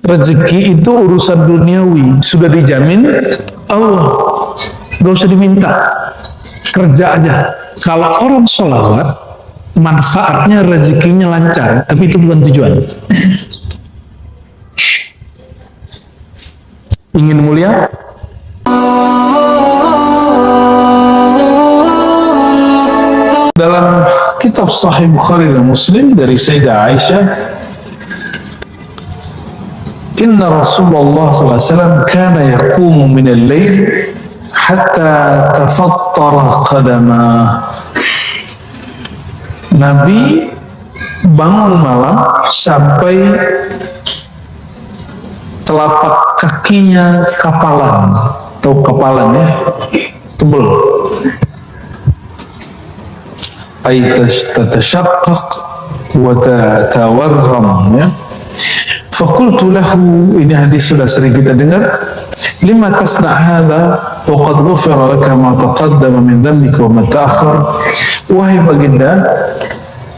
Rezeki itu urusan duniawi, sudah dijamin Allah, gak usah diminta, kerja aja. Kalau orang sholawat, manfaatnya rezekinya lancar, tapi itu bukan tujuan. Ingin mulia? Dalam kitab Sahih Bukhari dan Muslim dari Sayyidah Aisyah, Inna Rasulullah SAW kana yaqumu minal lail hatta tafattara qadamah. Nabi bangun malam sampai telapak kakinya kapalan, atau kapalan ya, tebal. Ay tatashaqqaq wa tatawarram ya. Fakultu lahu, ini hadis sudah sering kita dengar, lima tasna' hadha wa qad ghufira laka ma taqaddama min dhanbika wa ma ta'akhkhar. Wahai baginda,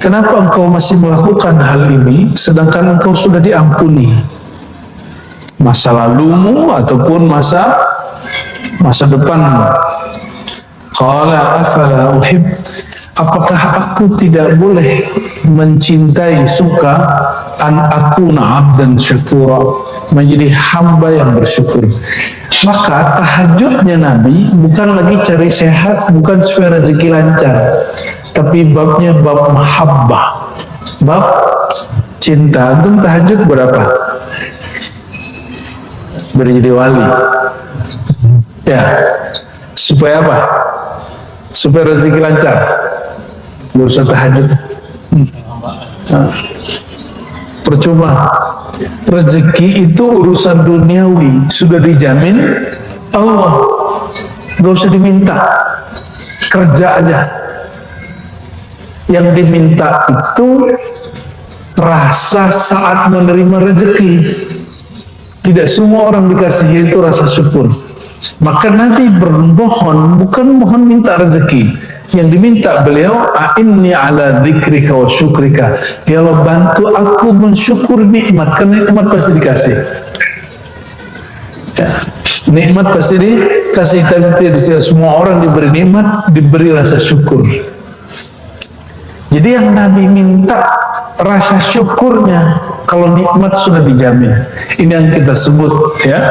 kenapa engkau masih melakukan hal ini sedangkan engkau sudah diampuni masa lalumu ataupun masa depanmu? Qala afala uhib, apakah aku tidak boleh mencintai, suka an akuna abdan syakura, menjadi hamba yang bersyukur? Maka tahajudnya Nabi bukan lagi cari sehat, bukan supaya rezeki lancar, tapi babnya bab mahabbah, bab cinta. Antum tahajud berapa? Berjadi wali ya, supaya apa? Supaya rezeki lancar. Gak usah tahajud. Percuma. Rezeki itu urusan duniawi, sudah dijamin Allah, gak usah diminta, kerja aja. Yang diminta itu rasa saat menerima rezeki. Tidak semua orang dikasih itu rasa syukur. Maka Nabi bermohon, bukan mohon minta rezeki. Yang diminta beliau, a'inni ala dzikrika wa syukrika, ya Allah bantu aku mensyukur nikmat, karena nikmat pasti dikasih ya, nikmat pasti dikasih. Tapi semua orang diberi nikmat, diberi rasa syukur. Jadi yang Nabi minta rasa syukurnya kalau nikmat sudah dijamin. Ini yang kita sebut ya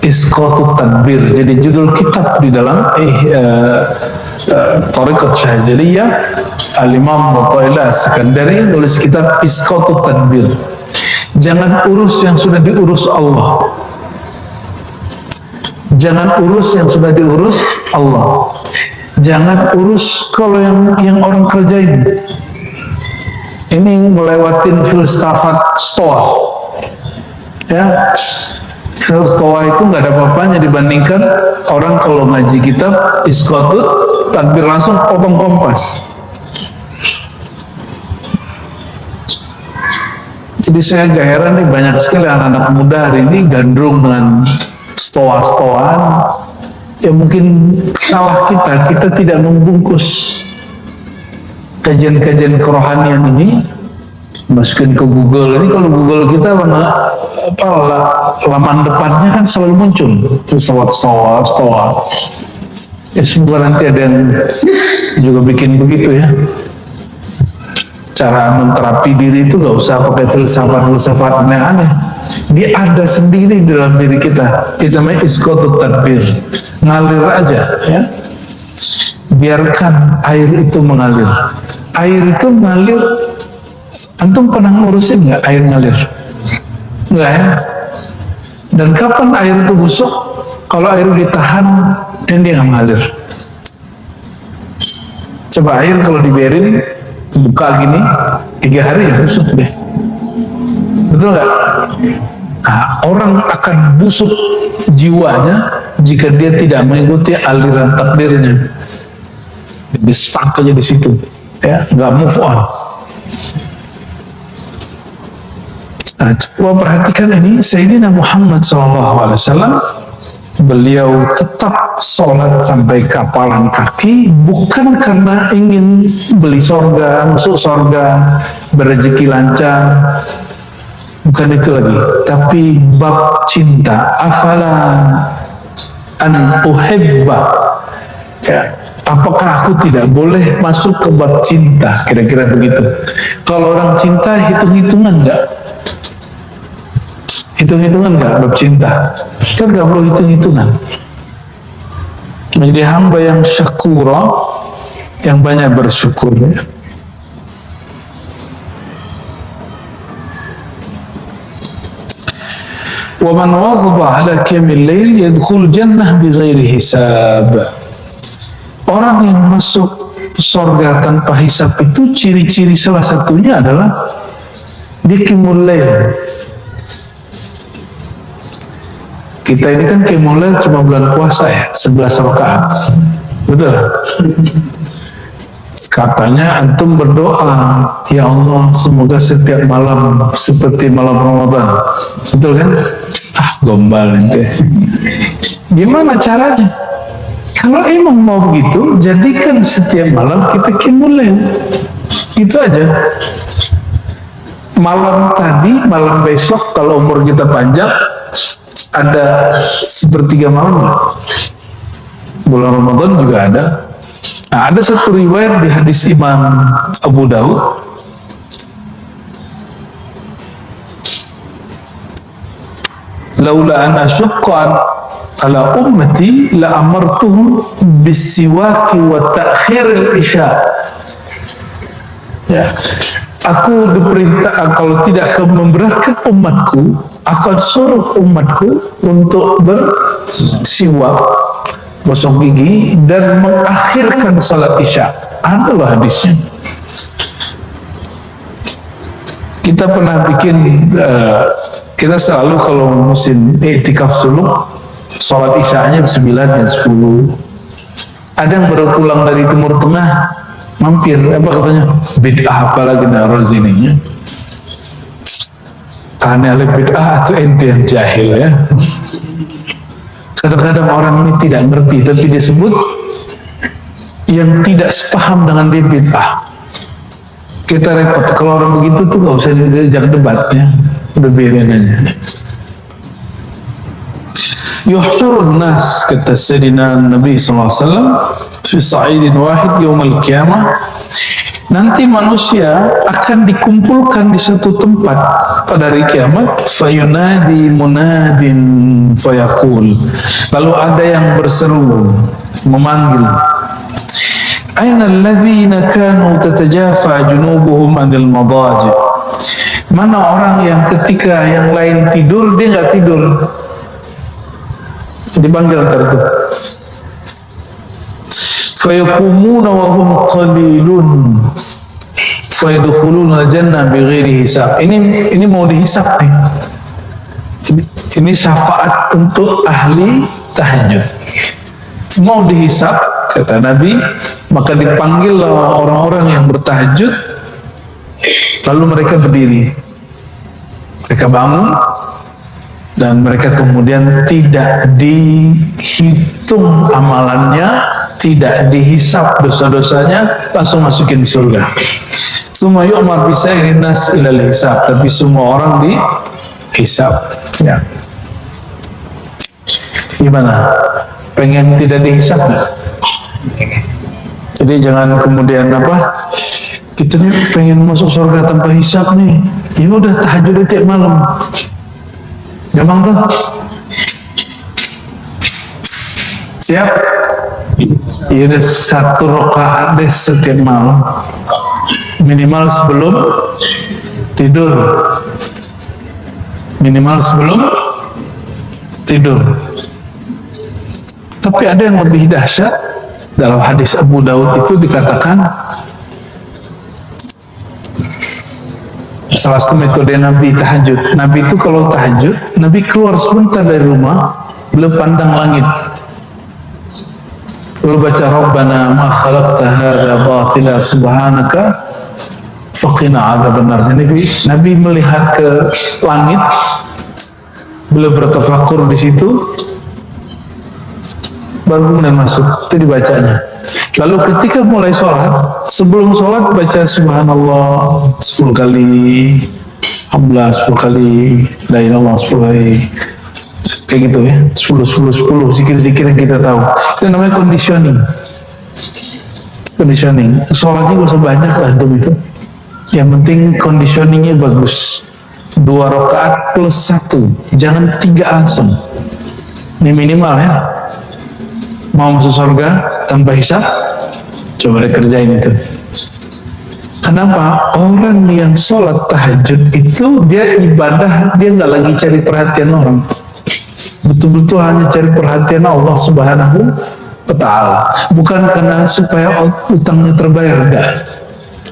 isqatut tadbir. Jadi judul kitab di dalam Thariqat Syaziliyah, Al-Imam Mu'ta'ilah As-Sekandari nulis kitab isqatut tadbir. Jangan urus yang sudah diurus Allah, jangan urus yang sudah diurus Allah, jangan urus kalau yang orang kerjain. Ini melewatin filsafat Stoa ya. Stoa itu nggak ada apa-apanya dibandingkan orang kalau ngaji kitab isqatut tadbir langsung potong kompas. Jadi saya gak heran nih, banyak sekali anak-anak muda hari ini gandrung dengan stoa-stoaan. Ya mungkin salah kita tidak membungkus kajian-kajian kerohanian ini, masukin ke Google. Ini kalau Google kita laman depannya kan selalu muncul stoa. Ya semoga nanti ada yang juga bikin begitu ya. Cara menterapi diri itu gak usah pakai filsafat aneh-aneh. Dia ada sendiri di dalam diri kita. Itu namanya isqatut tadbir. Ngalir aja ya. Biarkan air itu mengalir. Air itu ngalir. Antum pernah ngurusin nggak air ngalir? Enggak ya? Dan kapan air itu busuk? Kalau air ditahan dan dia nggak mengalir. Coba air kalau dibiarin buka gini 3 hari ya busuk deh. Betul nggak? Nah, orang akan busuk jiwanya jika dia tidak mengikuti aliran takdirnya. Dia stuck aja di situ, ya, nggak move on. Nah, coba perhatikan ini, Sayyidina Muhammad SAW, beliau tetap sholat sampai kapalan kaki, bukan karena ingin beli sorga, masuk sorga, berrezeki lancar, bukan itu lagi, tapi bab cinta. Afala an uhibba, ya, apakah aku tidak boleh masuk ke bab cinta, kira-kira begitu. Kalau orang cinta hitung-hitungan enggak? Hitung-hitungan enggak bab cinta? Kan enggak perlu hitung-hitungan. Menjadi hamba yang syakura, yang banyak bersyukur, ya. Wa man wazaba ala qiyamil lail yadkhul jannah bighairi hisab. Orang yang masuk surga tanpa hisab itu ciri-ciri salah satunya adalah dia qiyamul lail. Kita ini kan qiyamul lail cuma bulan puasa ya, 11 rakaat. Betul? Katanya antum berdoa, ya Allah semoga setiap malam seperti malam Ramadan. Betul kan? Ah, gombal nanti. Gimana caranya? Kalau emang mau begitu, jadikan setiap malam kita qiyamul lail. Itu aja. Malam tadi, malam besok kalau umur kita panjang ada sepertiga malam. Bulan Ramadan juga ada. Nah, ada satu riwayat di hadis Imam Abu Daud, laula an asyqa ala ummati la amartuhum bisiwaki wa ta'khiril isya. Ya, aku diperintah kalau tidak memberatkan umatku, akan suruh umatku untuk bersiwak, gosok gigi, dan mengakhirkan salat isya. Ada loh hadisnya. Kita pernah bikin, kita selalu kalau musim iktikaf suluk, salat isyanya 9 dan 10. Ada yang baru pulang dari Timur Tengah, mampir, apa katanya, bid'ah apalagi naroz ininya. Aneh bid'ah atau ente yang jahil ya. Kadang-kadang orang ini tidak ngerti, tapi dia sebut yang tidak sepaham dengan dia bid'ah. Kita repot, kalau orang begitu tuh gak usah diajak debatnya, udah biarin aja. Yuhsyurun nas, kata Sayyidina Nabi SAW, fi sa'idin wahid yawmal qiyamah, nanti manusia akan dikumpulkan di satu tempat pada hari kiamat. Fayunadi munadin fayaqul, lalu ada yang berseru, memanggil, aina alladhina kanu tatajafa junubuhum anil madaji. Mana orang yang ketika yang lain tidur dia nggak tidur, dipanggil ntar itu. Fayakumuna wa hum qalilun fayadkhuluna jannah bighairi hisab. Ini mau dihisab nih. Ini syafaat untuk ahli tahajud. Mau dihisab, kata Nabi, maka dipanggil orang-orang yang bertahajud, lalu mereka berdiri, mereka bangun, dan mereka kemudian tidak dihitung amalannya, tidak dihisab dosa-dosanya, langsung masukin surga. Semua yu'mar bisairin nas ilal hisab, tapi semua orang dihisab. Ya. Gimana? Pengen tidak dihisab nggak? Jadi jangan kemudian apa? Kita nih pengen masuk surga tanpa hisab nih. Ya udah tahajud tiap malam. Gampang tuh. Siap? Ya udah 1 rakaat deh setiap malam. Minimal sebelum tidur. Minimal sebelum tidur. Tapi ada yang lebih dahsyat. Dalam hadis Abu Daud itu dikatakan salah satu metode Nabi tahajud. Nabi itu kalau tahajud, Nabi keluar sebentar dari rumah, beliau pandang langit, lalu baca Rabbana ma khalaqta hadza batila subhanaka faqina adzabannar. Nabi melihat ke langit, beliau bertafakur di situ, baru kemudian masuk, itu dibacanya. Lalu ketika mulai sholat, sebelum sholat baca subhanallah 10 kali, 11 10 kali la ilallah 10 kali kayak gitu ya, 10 zikir-zikir yang kita tahu, itu namanya conditioning. Sholatnya gak usah banyak lah itu, yang penting conditioningnya bagus. 2 rakaat plus 1, jangan 3 langsung, ini minimal ya. Mau masuk surga tanpa hisab, coba dikerjain itu. Kenapa? Orang yang sholat tahajud itu dia ibadah, dia nggak lagi cari perhatian orang, betul-betul hanya cari perhatian Allah Subhanahu wa Ta'ala. Bukan karena supaya utangnya terbayar, enggak.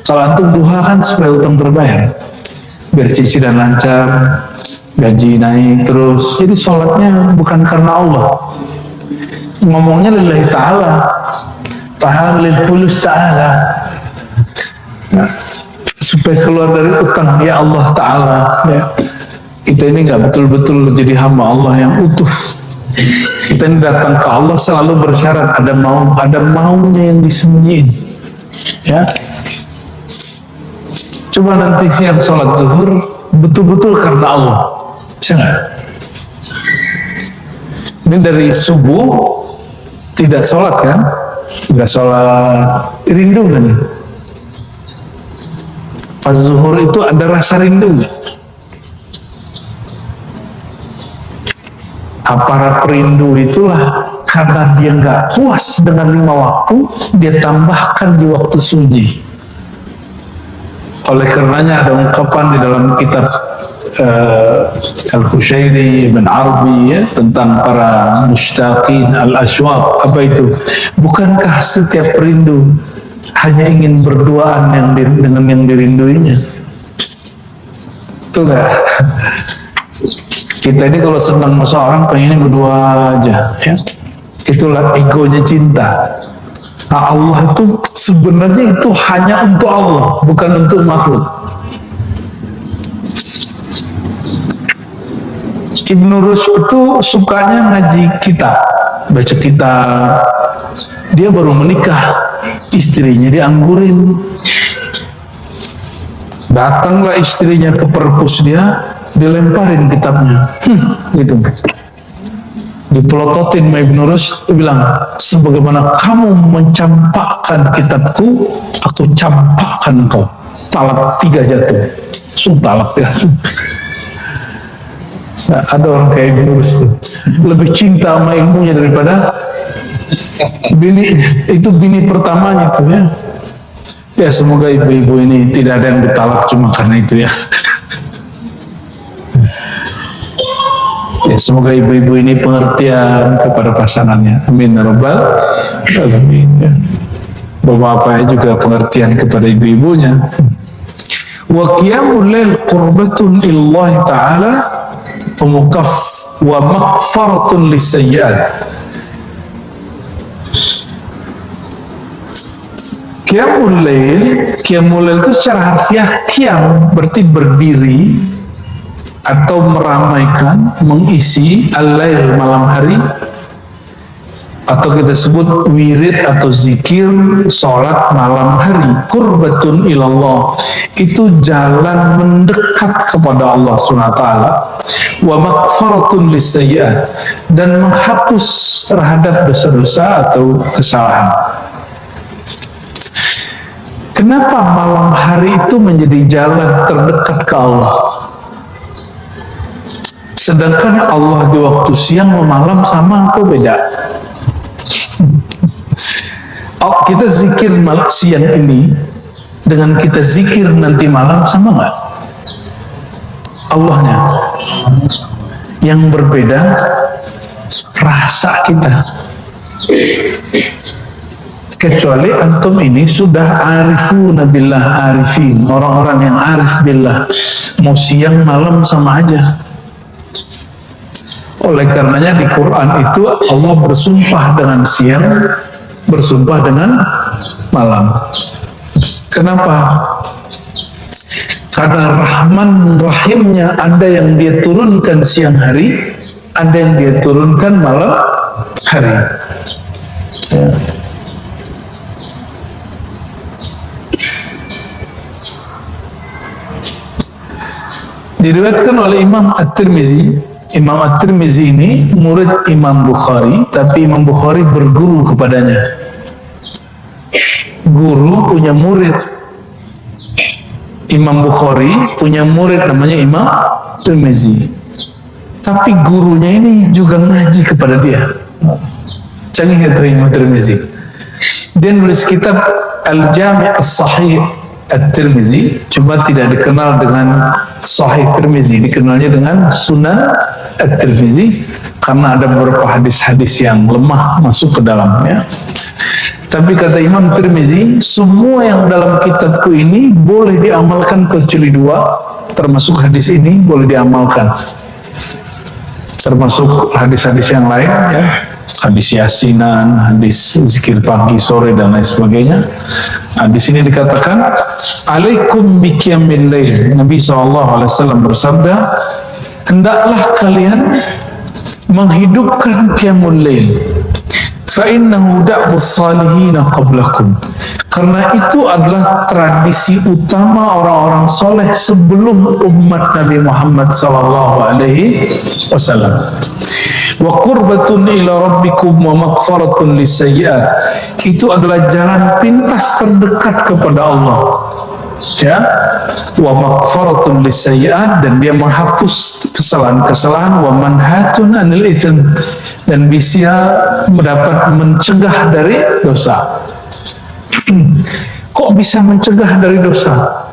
Kalau antum duha kan supaya utang terbayar, biar cicilan lancar, gaji naik terus. Jadi sholatnya bukan karena Allah, ngomongnya lillahi ta'ala, tahalil fulus ta'ala, nah, supaya keluar dari utang ya Allah Ta'ala ya. Kita ini nggak betul-betul jadi hamba Allah yang utuh. Kita ini datang ke Allah selalu bersyarat ada maunya yang disembunyiin ya. Coba nanti siang sholat zuhur betul-betul karena Allah, jangan. Ini dari subuh tidak sholat kan, tidak sholat, rindu kan ya? Pas zuhur itu ada rasa rindu nggak? Para perindu itulah karena dia nggak puas dengan 5 waktu, dia tambahkan di waktu sunyi. Oleh karenanya ada ungkapan di dalam kitab Al-Khushairi Ibn Arabi ya, tentang para mushtaqin al-ashwaq. Apa itu? Bukankah setiap rindu hanya ingin berduaan dengan yang dirinduinya? Betul nggak? Kita ini kalau senang sama seorang pengennya berdua aja ya. Itulah egonya cinta. Nah, Allah itu sebenarnya itu hanya untuk Allah, bukan untuk makhluk. Ibn Rushd itu sukanya ngaji kitab, baca kitab. Dia baru menikah, istrinya dianggurin. Datanglah istrinya ke perpus dia, dilemparin kitabnya, gitu. Dipelototin sama Ibn Rushd, bilang, sebagaimana kamu mencampakkan kitabku, aku campakkan engkau. Talak 3 jatuh, talak ya. Nah, ada orang kayak Ibn Rushd lebih cinta sama ilmunya daripada bini pertamanya itu ya. Ya semoga ibu-ibu ini tidak ada yang ditalak cuma karena itu ya. Ya semoga ibu-ibu ini pengertian kepada pasangannya. Amin ya rabbal alamin ya. Bapak-bapaknya juga pengertian kepada ibu-ibunya. Wa qiyamul lail qurbatun illahi ta'ala wa maghfaratun lisayyi'at. Qiyamul lail itu secara harfiah qiyam berarti berdiri atau meramaikan, mengisi al-lail malam hari, atau kita sebut wirid atau zikir sholat malam hari. Qurbatun ilallah, itu jalan mendekat kepada Allah SWT. Wa maghfaratun lisayyi'at, dan menghapus terhadap dosa-dosa atau kesalahan. Kenapa malam hari itu menjadi jalan terdekat ke Allah? Sedangkan Allah di waktu siang dan malam sama atau beda? Oh, kita zikir siang ini dengan kita zikir nanti malam sama nggak? Allahnya yang berbeda rasa kita. Kecuali antum ini sudah arifuna billah, arifin, orang-orang yang arif billah, mau siang malam sama aja. Oleh karenanya di Quran itu Allah bersumpah dengan siang, bersumpah dengan malam. Kenapa? Karena Rahman Rahimnya ada yang dia turunkan siang hari, ada yang dia turunkan malam hari ya. Diriwayatkan oleh Imam At-Tirmizi. Imam At-Tirmizi ini murid Imam Bukhari, tapi Imam Bukhari berguru kepadanya. Guru punya murid. Imam Bukhari punya murid namanya Imam Tirmizi. Tapi gurunya ini juga ngaji kepada dia. Canggih itu Imam Tirmizi. Dia nulis kitab Al-Jami' As-Sahih At-Tirmizi, cuma tidak dikenal dengan Sahih Tirmizi, dikenalnya dengan Sunan At-Tirmizi karena ada beberapa hadis-hadis yang lemah masuk ke dalamnya. Tapi kata Imam Tirmizi, semua yang dalam kitabku ini boleh diamalkan kecuali dua, termasuk hadis ini boleh diamalkan. Termasuk hadis-hadis yang lain, ya, hadis yasinan, hadis zikir pagi, sore, dan lain sebagainya. Di sini dikatakan, alaikum biqiyamil lail. Nabi SAW bersabda, hendaklah kalian menghidupkan qiyamul lail. Fa'innahu da'bus salihina qablakum. Karena itu adalah tradisi utama orang-orang soleh sebelum umat Nabi Muhammad SAW. Wa qurbatun ila rabbikum wa maghfaratun lisayyi'at. Itu adalah jalan pintas terdekat kepada Allah. Ya, wa maghfaratun lisayyi'at, dan dia menghapus kesalahan-kesalahan, wa manhatun anil itsm, dan bisa mendapat mencegah dari dosa. Kok bisa mencegah dari dosa?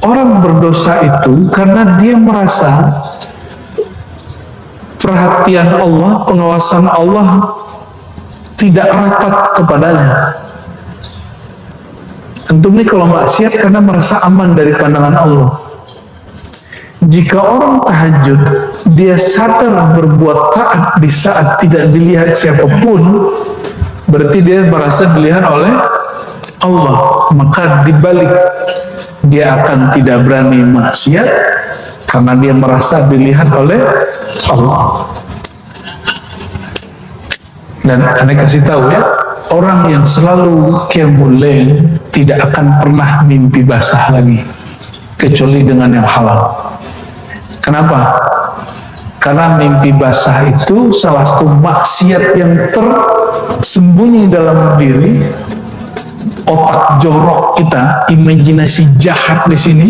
Orang berdosa itu karena dia merasa perhatian Allah, pengawasan Allah tidak rapat kepadanya. Antum ini kalau maksiat karena merasa aman dari pandangan Allah. Jika orang tahajud, dia sadar berbuat taat di saat tidak dilihat siapapun, berarti dia merasa dilihat oleh Allah. Maka dibalik, dia akan tidak berani maksiat karena dia merasa dilihat oleh Allah. Dan Anda kasih tahu ya, orang yang selalu qiyamul lail tidak akan pernah mimpi basah lagi kecuali dengan yang halal. Kenapa? Karena mimpi basah itu salah satu maksiat yang tersembunyi dalam diri, otak jorok kita, imajinasi jahat di sini,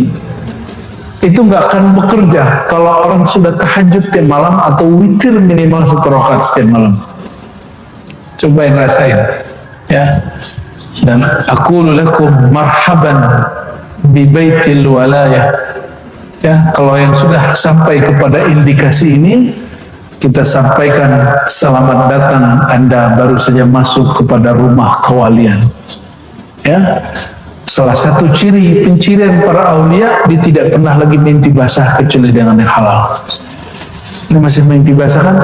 itu nggak akan bekerja kalau orang sudah tahajud tiap malam atau witir minimal 1 rakaat setiap malam. Cobain rasain, ya. Dan aku lakum marhaban bi baitil walayah. Ya, kalau yang sudah sampai kepada indikasi ini, kita sampaikan selamat datang, Anda baru saja masuk kepada rumah kewalian. Ya, salah satu ciri pencirian para aulia, dia tidak pernah lagi mimpi basah kecuali dengan yang halal. Ini masih mimpi basah kan?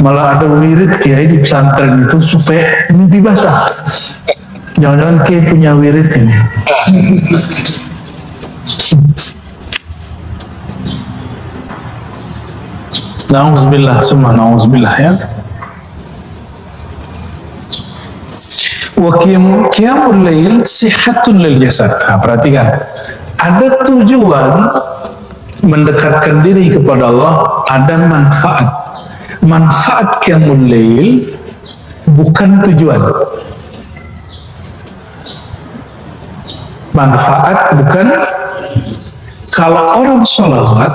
Malah ada wirid kiai di pesantren itu supaya mimpi basah. Jangan-jangan kiai punya wirid ini. Na'udzubillah, summa na'udzubillah, ya. Wa qiyamul lail sihatun lil jasad. Nah, perhatikan, ada tujuan mendekatkan diri kepada Allah, ada manfaat. Manfaat qiyamul lail bukan tujuan. Manfaat bukan. Kalau orang sholawat,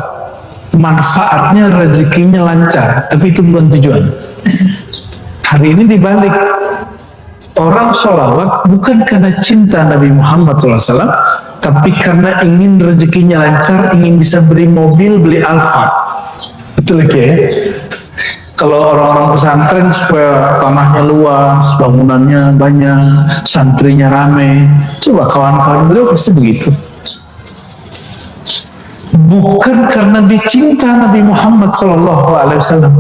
manfaatnya rezekinya lancar, tapi itu bukan tujuan. Hari ini dibalik, orang sholawat bukan karena cinta Nabi Muhammad SAW, tapi karena ingin rezekinya lancar, ingin bisa beli mobil, beli Alphard. Betul lagi ya? Kalau orang-orang pesantren supaya tanahnya luas, bangunannya banyak, santrinya rame, coba kawan-kawan beliau pasti begitu. Bukan karena dicinta Nabi Muhammad SAW.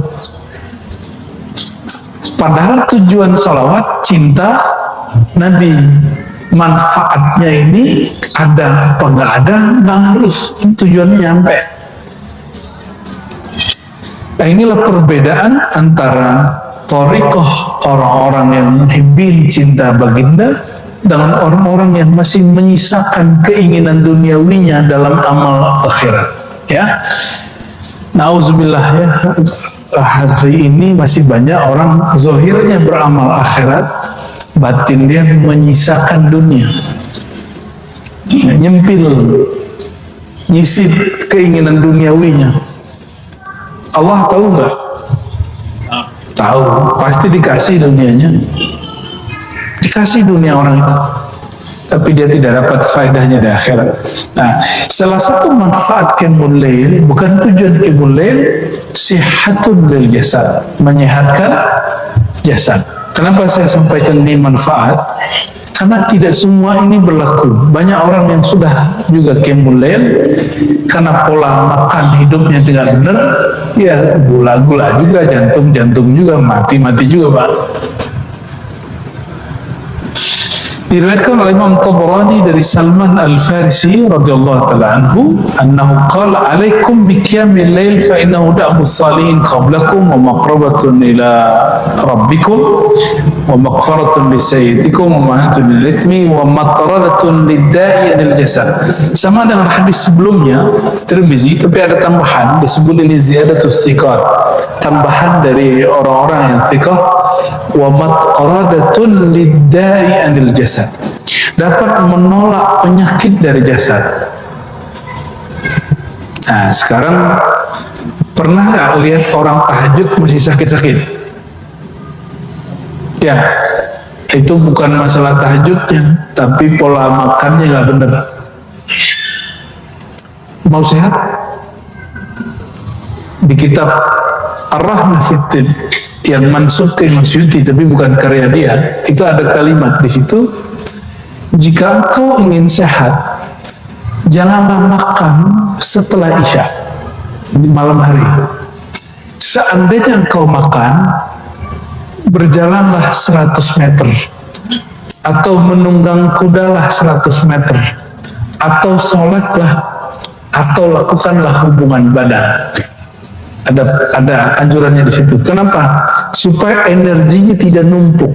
Padahal tujuan salawat cinta Nabi. Manfaatnya ini ada apa nggak ada, nggak harus. Tujuannya nyampe. Nah, inilah perbedaan antara thariqah orang-orang yang muhibbin cinta baginda dengan orang-orang yang masih menyisakan keinginan duniawinya dalam amal akhirat. ya. Nauzubillah ya, hari ini masih banyak orang zahirnya beramal akhirat, batin dia menyisakan dunia, nyempil, nyisip keinginan duniawinya. Allah tahu nggak? Tahu, pasti dikasih dunianya, dikasih dunia orang itu, tapi dia tidak dapat faedahnya di akhirat. Nah, salah satu manfaat qiyamul lail, bukan tujuan qiyamul lail, sihatun lil jasad, menyehatkan jasad. Kenapa saya sampaikan ini manfaat? Karena tidak semua ini berlaku. Banyak orang yang sudah juga qiyamul lail, karena pola makan hidupnya tidak benar, ya gula-gula juga, jantung juga, mati juga, Pak. Diriwayatkan oleh Imam Tabarani dari Salman Al-Farisi radhiyallahu taala anhu, annahu qala alaikum bi qiyamil lail fa innahu da'bus salihin qablakum wa maqrabatun ila rabbikum wa maghfiratun lisayyidikum wa mahatun lil ithmi wa mataradatun lidda'i anil jasad. Sama dengan hadis sebelumnya Tirmizi, tapi ada tambahan disebut ini ziyadatus thiqat, tambahan dari orang-orang yang thiqah, wa mataradatun lidda'i anil jasad, dapat menolak penyakit dari jasad. Nah, sekarang pernah nggak lihat orang tahajud masih sakit-sakit? Ya, itu bukan masalah tahajudnya, tapi pola makannya nggak benar. Mau sehat? Di kitab Ar-Rahmah Fit-Tib yang mansub ke Imam Suyuti, tapi bukan karya dia, itu ada kalimat di situ, jika engkau ingin sehat, janganlah makan setelah Isya di malam hari. Seandainya engkau makan, berjalanlah 100 meter, atau menunggang kudalah 100 meter, atau sholatlah, atau lakukanlah hubungan badan. Ada anjurannya di situ. Kenapa? Supaya energinya tidak numpuk.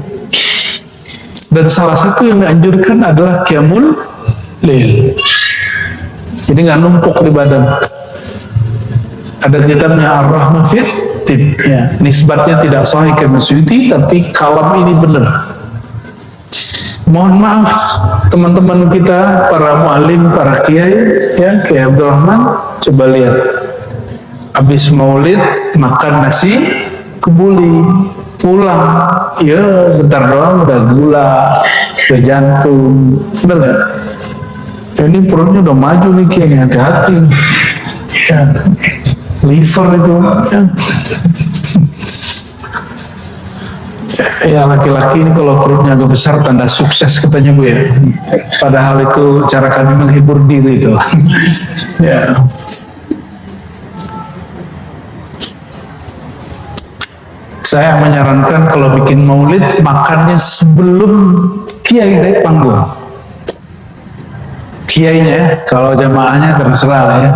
Dan salah satu yang dianjurkan adalah qiyamul lail. Jadi nggak numpuk di badan. Ada kitabnya Ar-Rahmah Fit-Tib, ya, nisbatnya tidak sahih ke Suyuti, tapi kalam ini benar. Mohon maaf teman-teman kita, para mu'alim, para kiai, ya, Kiai Abdul Rahman, coba lihat. Habis maulid makan nasi kebuli, pulang ya bentar doang udah gula, udah jantung, bener gak? Ya, ini perutnya udah maju nih, kayaknya hati-hati ya, liver itu ya. Laki-laki ini kalau perutnya agak besar tanda sukses katanya, Bu, ya. Padahal itu cara kami menghibur diri itu ya. Saya menyarankan kalau bikin maulid, makannya sebelum kiai naik panggung. Kiainya ya, kalau jamaahnya terserah lah ya.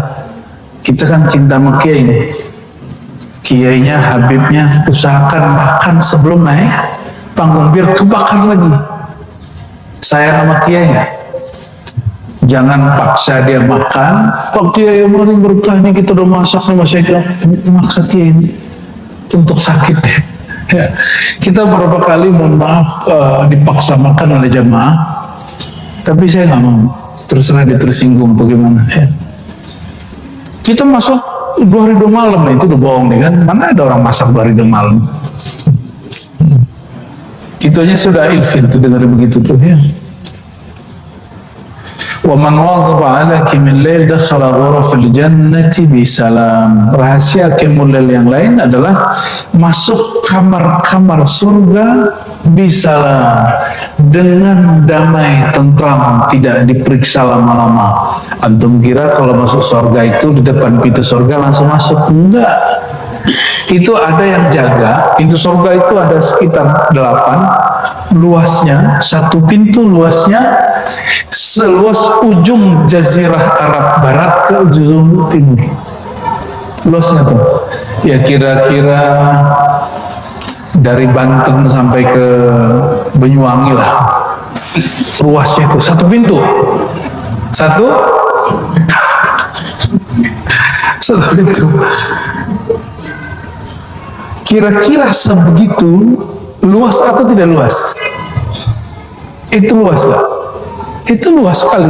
Kita kan cinta sama kiai nih. Kiainya, habibnya, usahakan makan sebelum naik panggung, biar kebakar lagi. Saya nama kiainya. Jangan paksa dia makan. Pak Kiai yang paling berkah nih, kita udah masak nih, maksa kiai untuk sakit deh. Ya. Kita beberapa kali mohon maaf dipaksa makan oleh jamaah, tapi saya nggak mau, terserah dia tersinggung bagaimana ya. Kita masuk 2 hari 2 malam, itu udah bohong nih kan, mana ada orang masak 2 hari 2 malam. Itu aja sudah ilfil tuh, dengar begitu tuh ya. Wa man wazaba ala qiyamil lail dakhala ghurafal jannati bi salam. Rahasia qiyamul lail yang lain adalah masuk kamar-kamar surga bi salam, dengan damai, tentram, tidak diperiksa lama-lama. Antum kira kalau masuk surga itu di depan pintu surga langsung masuk? Enggak. Itu ada yang jaga. Pintu surga itu ada sekitar 8 luasnya, satu pintu luasnya seluas ujung jazirah Arab Barat ke ujung timur. Luasnya tuh ya kira-kira dari Banten sampai ke Banyuwangi lah. Luasnya itu satu pintu. Kira-kira sebegitu luas atau tidak luas? Itu luas lah. Itu luas sekali.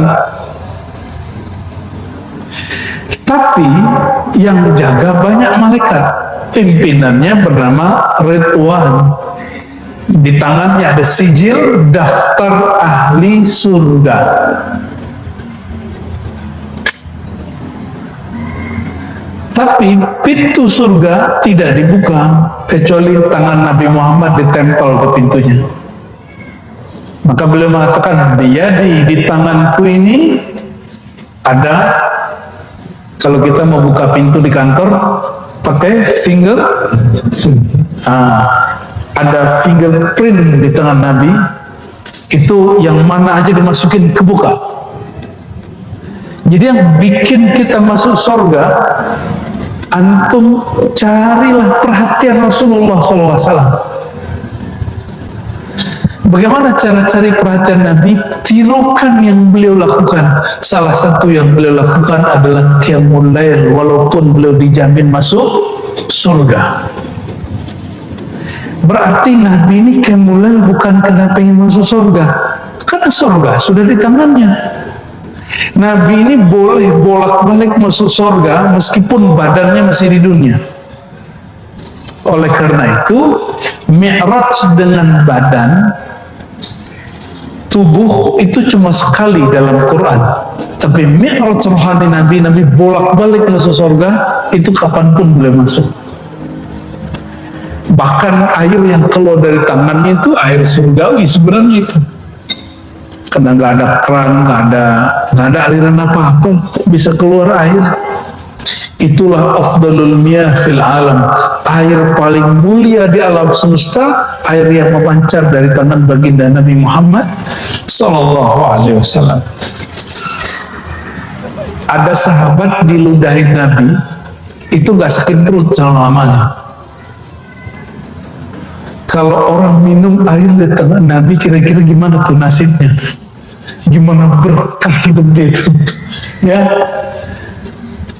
Tapi yang jaga banyak malaikat. Pimpinannya bernama Ridwan. Di tangannya ada sijil daftar ahli surga. Tapi pintu surga tidak dibuka kecuali tangan Nabi Muhammad ditempel ke pintunya. Maka beliau mengatakan, di tanganku ini ada, kalau kita mau buka pintu di kantor pakai finger, ada fingerprint di tangan Nabi, itu yang mana aja dimasukin kebuka. Jadi yang bikin kita masuk surga, antum carilah perhatian Rasulullah SAW. Bagaimana cara cari perhatian Nabi? Tirukan yang beliau lakukan. Salah satu yang beliau lakukan adalah qiyamul lail, walaupun beliau dijamin masuk surga. Berarti Nabi ini qiyamul lail bukan karena pengen masuk surga, karena surga sudah di tangannya. Nabi ini boleh bolak-balik masuk surga meskipun badannya masih di dunia. Oleh karena itu, Mi'raj dengan badan, tubuh itu cuma sekali dalam Quran. Tapi Mi'raj rohani Nabi bolak-balik masuk surga, itu kapanpun boleh masuk. Bahkan air yang keluar dari tangannya itu air surgawi sebenarnya itu. Karena nggak ada keran, nggak ada aliran apa-apa, bisa keluar air. Itulah afdalul miyah fil alam, air paling mulia di alam semesta, air yang memancar dari tangan baginda Nabi Muhammad sallallahu alaihi wasallam. Ada sahabat diludahin Nabi, itu nggak sakit perut selama-lamanya. Kalau orang minum air di tangan Nabi, kira-kira gimana tuh nasibnya? Gimana berkah hidupnya itu? Ya,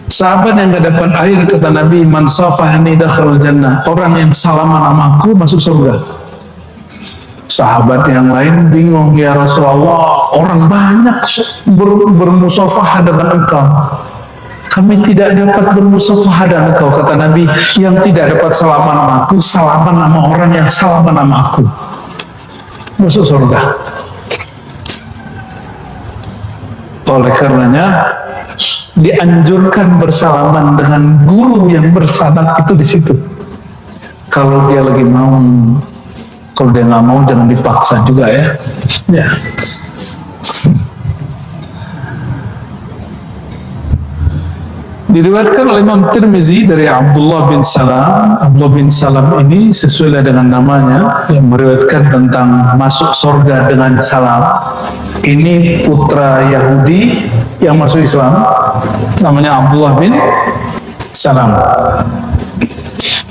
sahabat yang gak dapat air, kata Nabi, man safahani dakhal jannah, orang yang salaman sama aku masuk surga. Sahabat yang lain bingung, ya Rasulullah, orang banyak bermusafahah dengan engkau, kami tidak dapat bermusafahah dengan engkau. Kata Nabi, yang tidak dapat salaman sama aku, salaman sama orang yang salaman sama aku, masuk surga. Oleh karenanya dianjurkan bersalaman dengan guru yang bersanad itu di situ. Kalau dia lagi mau, kalau dia nggak mau jangan dipaksa juga ya. Ya. Diriwayatkan oleh Imam Tirmizi dari Abdullah bin Salam. Abdullah bin Salam ini sesuai dengan namanya yang meriwayatkan tentang masuk surga dengan salam. Ini putra Yahudi yang masuk Islam, namanya Abdullah bin Salam.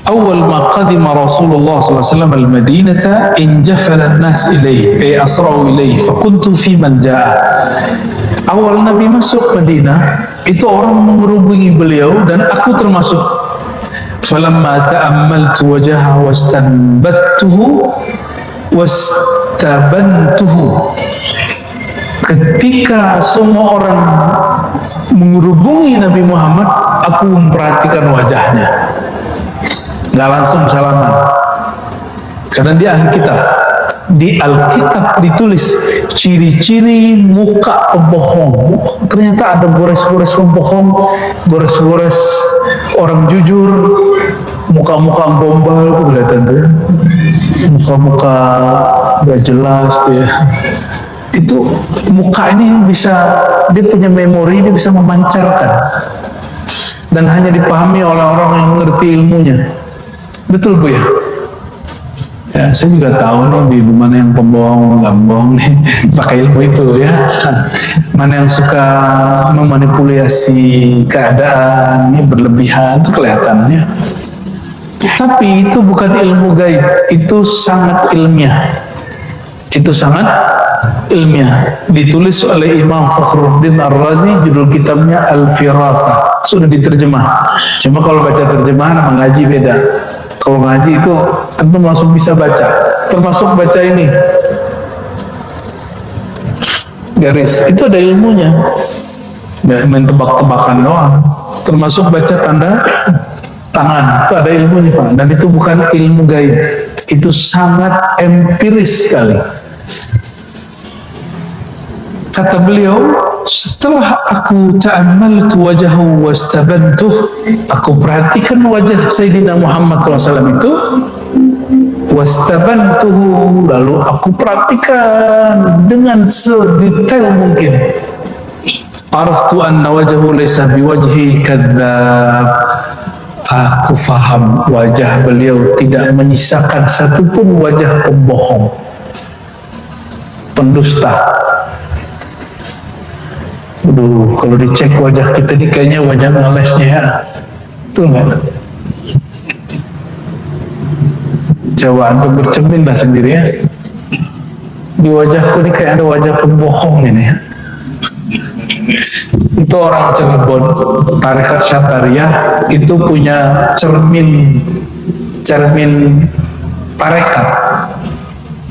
Awal ma qadima Rasulullah sallallahu alaihi wasallam al-Madinata injafala an-nas ilayhi ay asra'u ilayhi fa kuntu fi man jaa. Awal Nabi masuk Madinah, itu orang mengerubungi beliau dan aku termasuk. Falamma ta'ammaltu wajhahu wastanbattuhu wastabantuhu. Ketika semua orang mengerubungi Nabi Muhammad, aku memperhatikan wajahnya. Nggak langsung salaman, karena dia ahli kitab. Di Alkitab ditulis ciri-ciri muka pembohong. Ternyata ada gores-gores pembohong, gores-gores orang jujur, muka-muka gombal tuh kelihatan tuh ya. Muka-muka gak jelas tuh ya. Itu muka ini bisa, dia punya memori, dia bisa memancarkan dan hanya dipahami oleh orang yang mengerti ilmunya. Betul Bu ya? Ya, saya juga tahu nih ibu mana yang pembohong, nggak bohong nih, pakai ilmu itu ya. Mana yang suka memanipulasi keadaan, ini berlebihan, itu kelihatannya. Tapi itu bukan ilmu gaib, itu sangat ilmiah. Itu sangat ilmiah. Ditulis oleh Imam Fakhruddin Ar-Razi, judul kitabnya Al-Firasah. sudah diterjemah. Cuma kalau baca terjemahan sama ngaji beda. Kalau ngaji itu antum langsung bisa baca, termasuk baca ini garis, itu ada ilmunya, nggak main tebak-tebakan doang. Termasuk baca tanda tangan, itu ada ilmunya Pak, dan itu bukan ilmu gaib, itu sangat empiris sekali. Kata beliau, setelah aku ta'ammaltu wajahu wastabantuh, aku perhatikan wajah Sayyidina Muhammad SAW itu, wastabantuhu, lalu aku perhatikan dengan sedetail mungkin. Araftu anna wajahu laysa biwajhi kadzdzab, aku faham wajah beliau tidak menyisakan satupun wajah pembohong, pendusta. Aduh, kalau dicek wajah kita ini kayaknya wajah ngelesnya ya. Betul nggak? Coba antum bercermin lah sendiri ya. Di wajahku ini kayak ada wajah pembohong ini ya. Itu orang Cirebon, tarekat Syatariah itu punya cermin tarekat.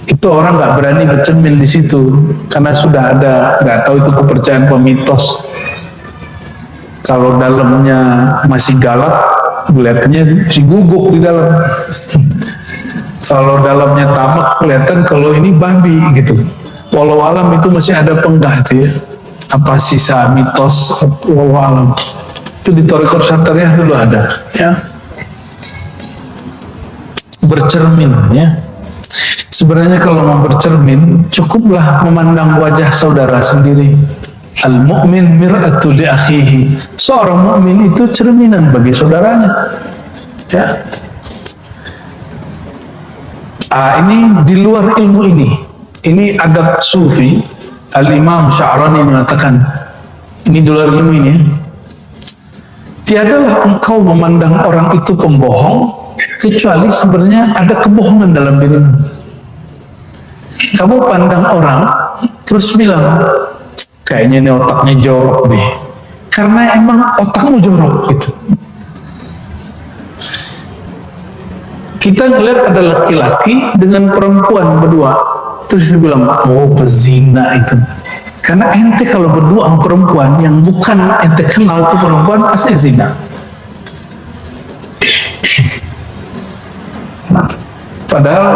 Itu orang nggak berani bercermin di situ karena sudah ada, nggak tahu itu kepercayaan pemitos. Kalau dalamnya masih galak, kelihatannya si guguk di dalam. Kalau dalamnya tamak, kelihatan kalau ini babi gitu. Walau alam itu masih ada penggah itu ya. Apa sisa mitos walau alam. Itu di tarekat Syatariah dulu ada ya. Bercermin ya. Sebenarnya kalau mau bercermin, cukuplah memandang wajah saudara sendiri. Al-mu'min mir'atu li akhihi. Seorang mukmin itu cerminan bagi saudaranya. Ya. Ini di luar ilmu ini. Ini adab sufi. Al-Imam Sya'rani mengatakan, ini di luar ilmu ini. Tiadalah engkau memandang orang itu pembohong, kecuali sebenarnya ada kebohongan dalam dirimu. Kamu pandang orang terus bilang kayaknya ini otaknya jorok nih, karena emang otakmu jorok gitu. Kita ngeliat ada laki-laki dengan perempuan berdua, terus dia bilang, oh pezina itu. Karena ente kalau berdua sama perempuan yang bukan ente kenal itu perempuan, pasti zina. Padahal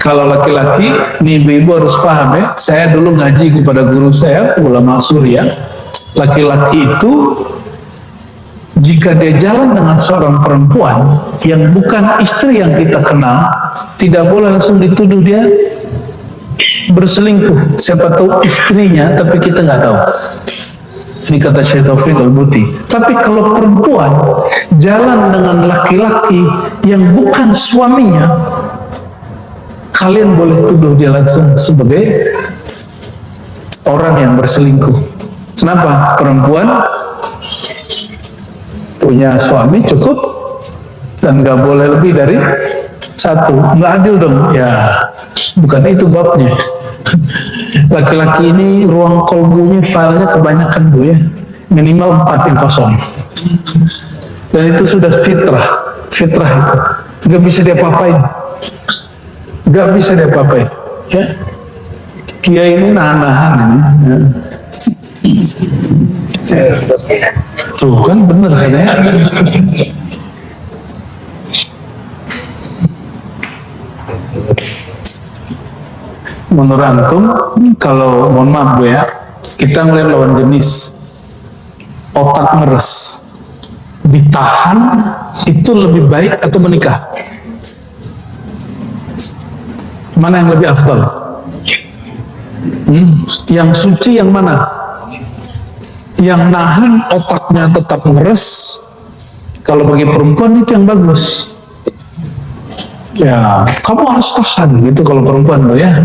kalau laki-laki, ini ibu-ibu harus paham ya, saya dulu ngaji kepada guru saya, ulama Surya, laki-laki itu jika dia jalan dengan seorang perempuan yang bukan istri yang kita kenal, tidak boleh langsung dituduh dia berselingkuh. Siapa tahu istrinya, tapi kita nggak tahu. Ini kata Syekh Taufik Al-Buti. Tapi kalau perempuan jalan dengan laki-laki yang bukan suaminya, kalian boleh tuduh dia langsung sebagai orang yang berselingkuh. Kenapa? Perempuan punya suami cukup dan nggak boleh lebih dari satu. Nggak adil dong. Ya, bukan itu babnya. Laki-laki ini ruang kolbunya, filenya kebanyakan Bu ya. Minimal 4 yang kosong. Dan itu sudah fitrah itu. Nggak bisa dia apa-apain. Gak bisa dia apa-apain ya. Kiai ini nahan-nahan ini ya. Tuh kan bener katanya. Menurut antum, kalau mohon maaf Bu ya, kita ngeliat lawan jenis otak ngeres, ditahan itu lebih baik atau menikah? Mana yang lebih afdal? Yang suci yang mana? Yang nahan otaknya tetap ngeres. Kalau bagi perempuan itu yang bagus. Ya, kamu harus tahan gitu kalau perempuan tuh ya.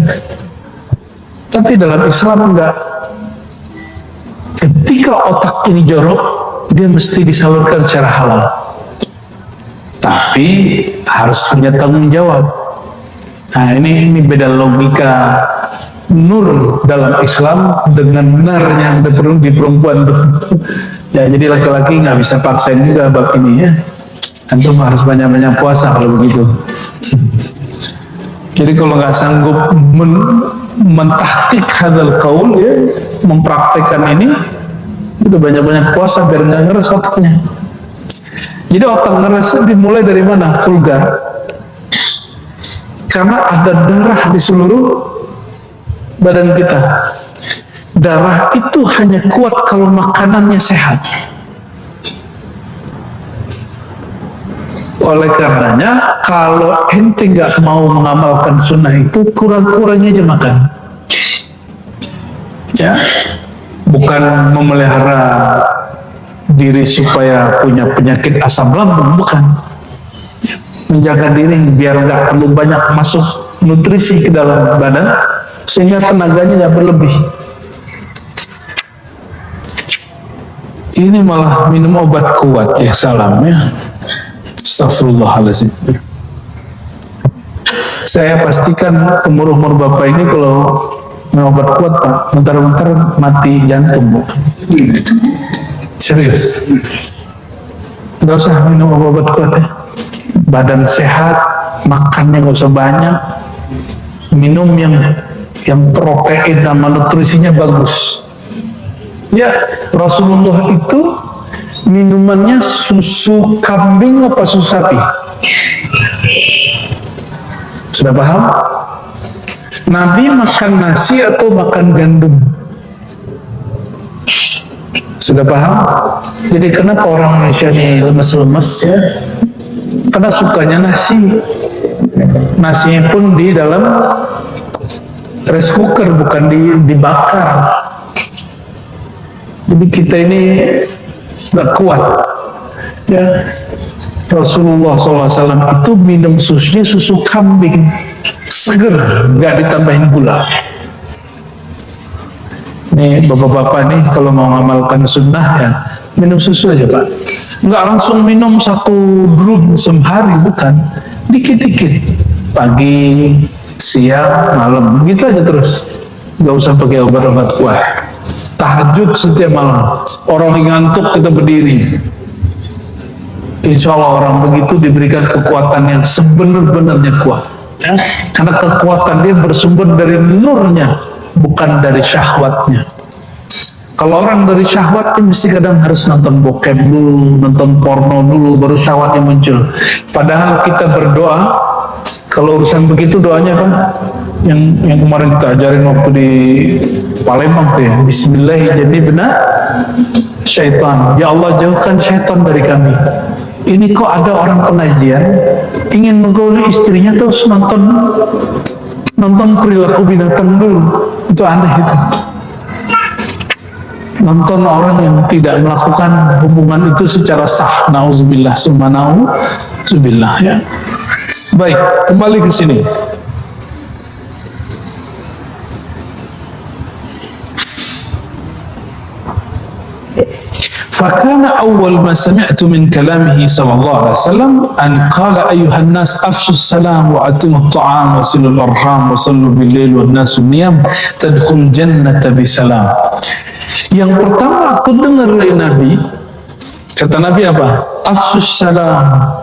Tapi dalam Islam enggak. Ketika otak ini jorok, dia mesti disalurkan secara halal. Tapi harus punya tanggung jawab. Nah ini beda logika nur dalam Islam dengan nar yang ada di perempuan tuh. Ya, jadi laki-laki nggak bisa paksain juga bab ini ya. Antum harus banyak-banyak puasa kalau begitu. Jadi kalau nggak sanggup mentahqiq hadzal qaul ya, mempraktekkan ini, udah banyak-banyak puasa biar nggak ngeres otaknya. Jadi otak ngeres dimulai dari mana? Vulgar. Karena ada darah di seluruh badan kita. Darah itu hanya kuat kalau makanannya sehat. Oleh karenanya, kalau ente nggak mau mengamalkan sunnah itu, kurang-kurangnya aja makan. Ya, bukan memelihara diri supaya punya penyakit asam lambung, bukan. Menjaga diri biar nggak terlalu banyak masuk nutrisi ke dalam badan, sehingga tenaganya nggak berlebih. Ini malah minum obat kuat ya, salam ya. Astagfirullahaladzim. Saya pastikan umur-umur bapak ini kalau minum obat kuat pak, bentar-bentar mati jantung bu. Serius. Gak usah minum obat kuat ya. Badan sehat, makannya gak usah banyak, minum yang protein sama nutrisinya bagus. Ya, Rasulullah itu minumannya susu kambing apa susu sapi? Sudah paham? Nabi makan nasi atau makan gandum? Sudah paham? Jadi kenapa orang Indonesia ini lemes-lemes ya? Karena sukanya nasi. Nasinya pun di dalam rice cooker, bukan dibakar. Jadi kita ini gak kuat ya. Rasulullah SAW itu minum susunya susu kambing seger, gak ditambahin gula. Nih bapak-bapak nih kalau mau ngamalkan sunnah ya, minum susu aja pak. Nggak langsung minum satu drum sehari, bukan, dikit-dikit, pagi, siang, malam, gitu aja terus. Nggak usah pakai obat-obat kuat. Tahajud setiap malam, orang yang ngantuk kita berdiri. Insya Allah orang begitu diberikan kekuatan yang sebenar-benarnya kuat ya? Karena kekuatan dia bersumber dari nurnya, bukan dari syahwatnya. Kalau orang dari syahwatnya mesti kadang harus nonton bokep dulu, nonton porno dulu, baru syahwatnya muncul. Padahal kita berdoa, kalau urusan begitu doanya apa? Yang kemarin kita ajarin waktu di Palembang tuh ya, Bismillahirrahmanirrahim, syaitan, ya Allah jauhkan syaitan dari kami. Ini kok ada orang pengajian ingin menggauli istrinya terus nonton perilaku binatang dulu, itu aneh itu. Nonton orang yang tidak melakukan hubungan itu secara sah, nauzubillah summa nauzubillah ya. Baik, kembali ke sini. فكان أول ما سمعت من كلامه صلى الله عليه وسلم أن قال أيها الناس أفشوا السلام وأتموا الطعام وصلوا الأرحام وصلوا بالليل والناس نيام تدخل الجنة بسلام. Yang pertama aku dengar dari Nabi, kata Nabi apa? Afsus salam,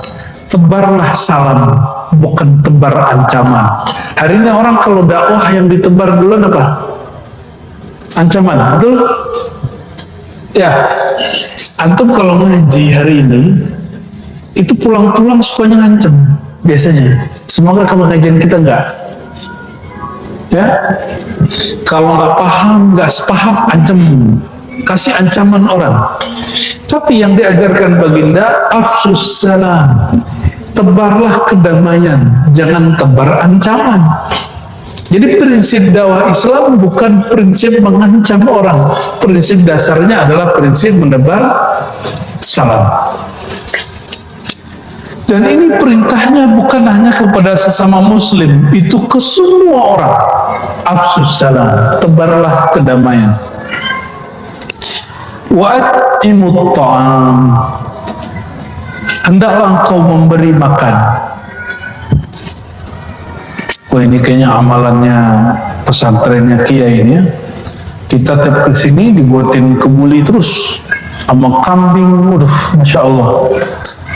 tebarlah salam, bukan tebar ancaman. Hari ini orang kalau dakwah yang ditebar duluan apa? Ancaman, betul? Ya, antum kalau ngaji hari ini itu pulang-pulang sukanya ngancem biasanya. Semoga pengajian kita enggak. Ya, kalau nggak paham, nggak sepaham, ancam, kasih ancaman orang. Tapi yang diajarkan baginda, afsus salam, tebarlah kedamaian, jangan tebar ancaman. Jadi prinsip dakwah Islam bukan prinsip mengancam orang. Prinsip dasarnya adalah prinsip menebar salam. Dan ini perintahnya bukan hanya kepada sesama muslim, itu ke semua orang. Afsus salam, tebarlah kedamaian. Wa at'imut ta'am, hendaklah engkau memberi makan. Wah, ini kayaknya amalannya pesantrennya Kiai ini ya. Kita tiap kesini dibuatin kebuli terus. sama kambing, Masya Allah.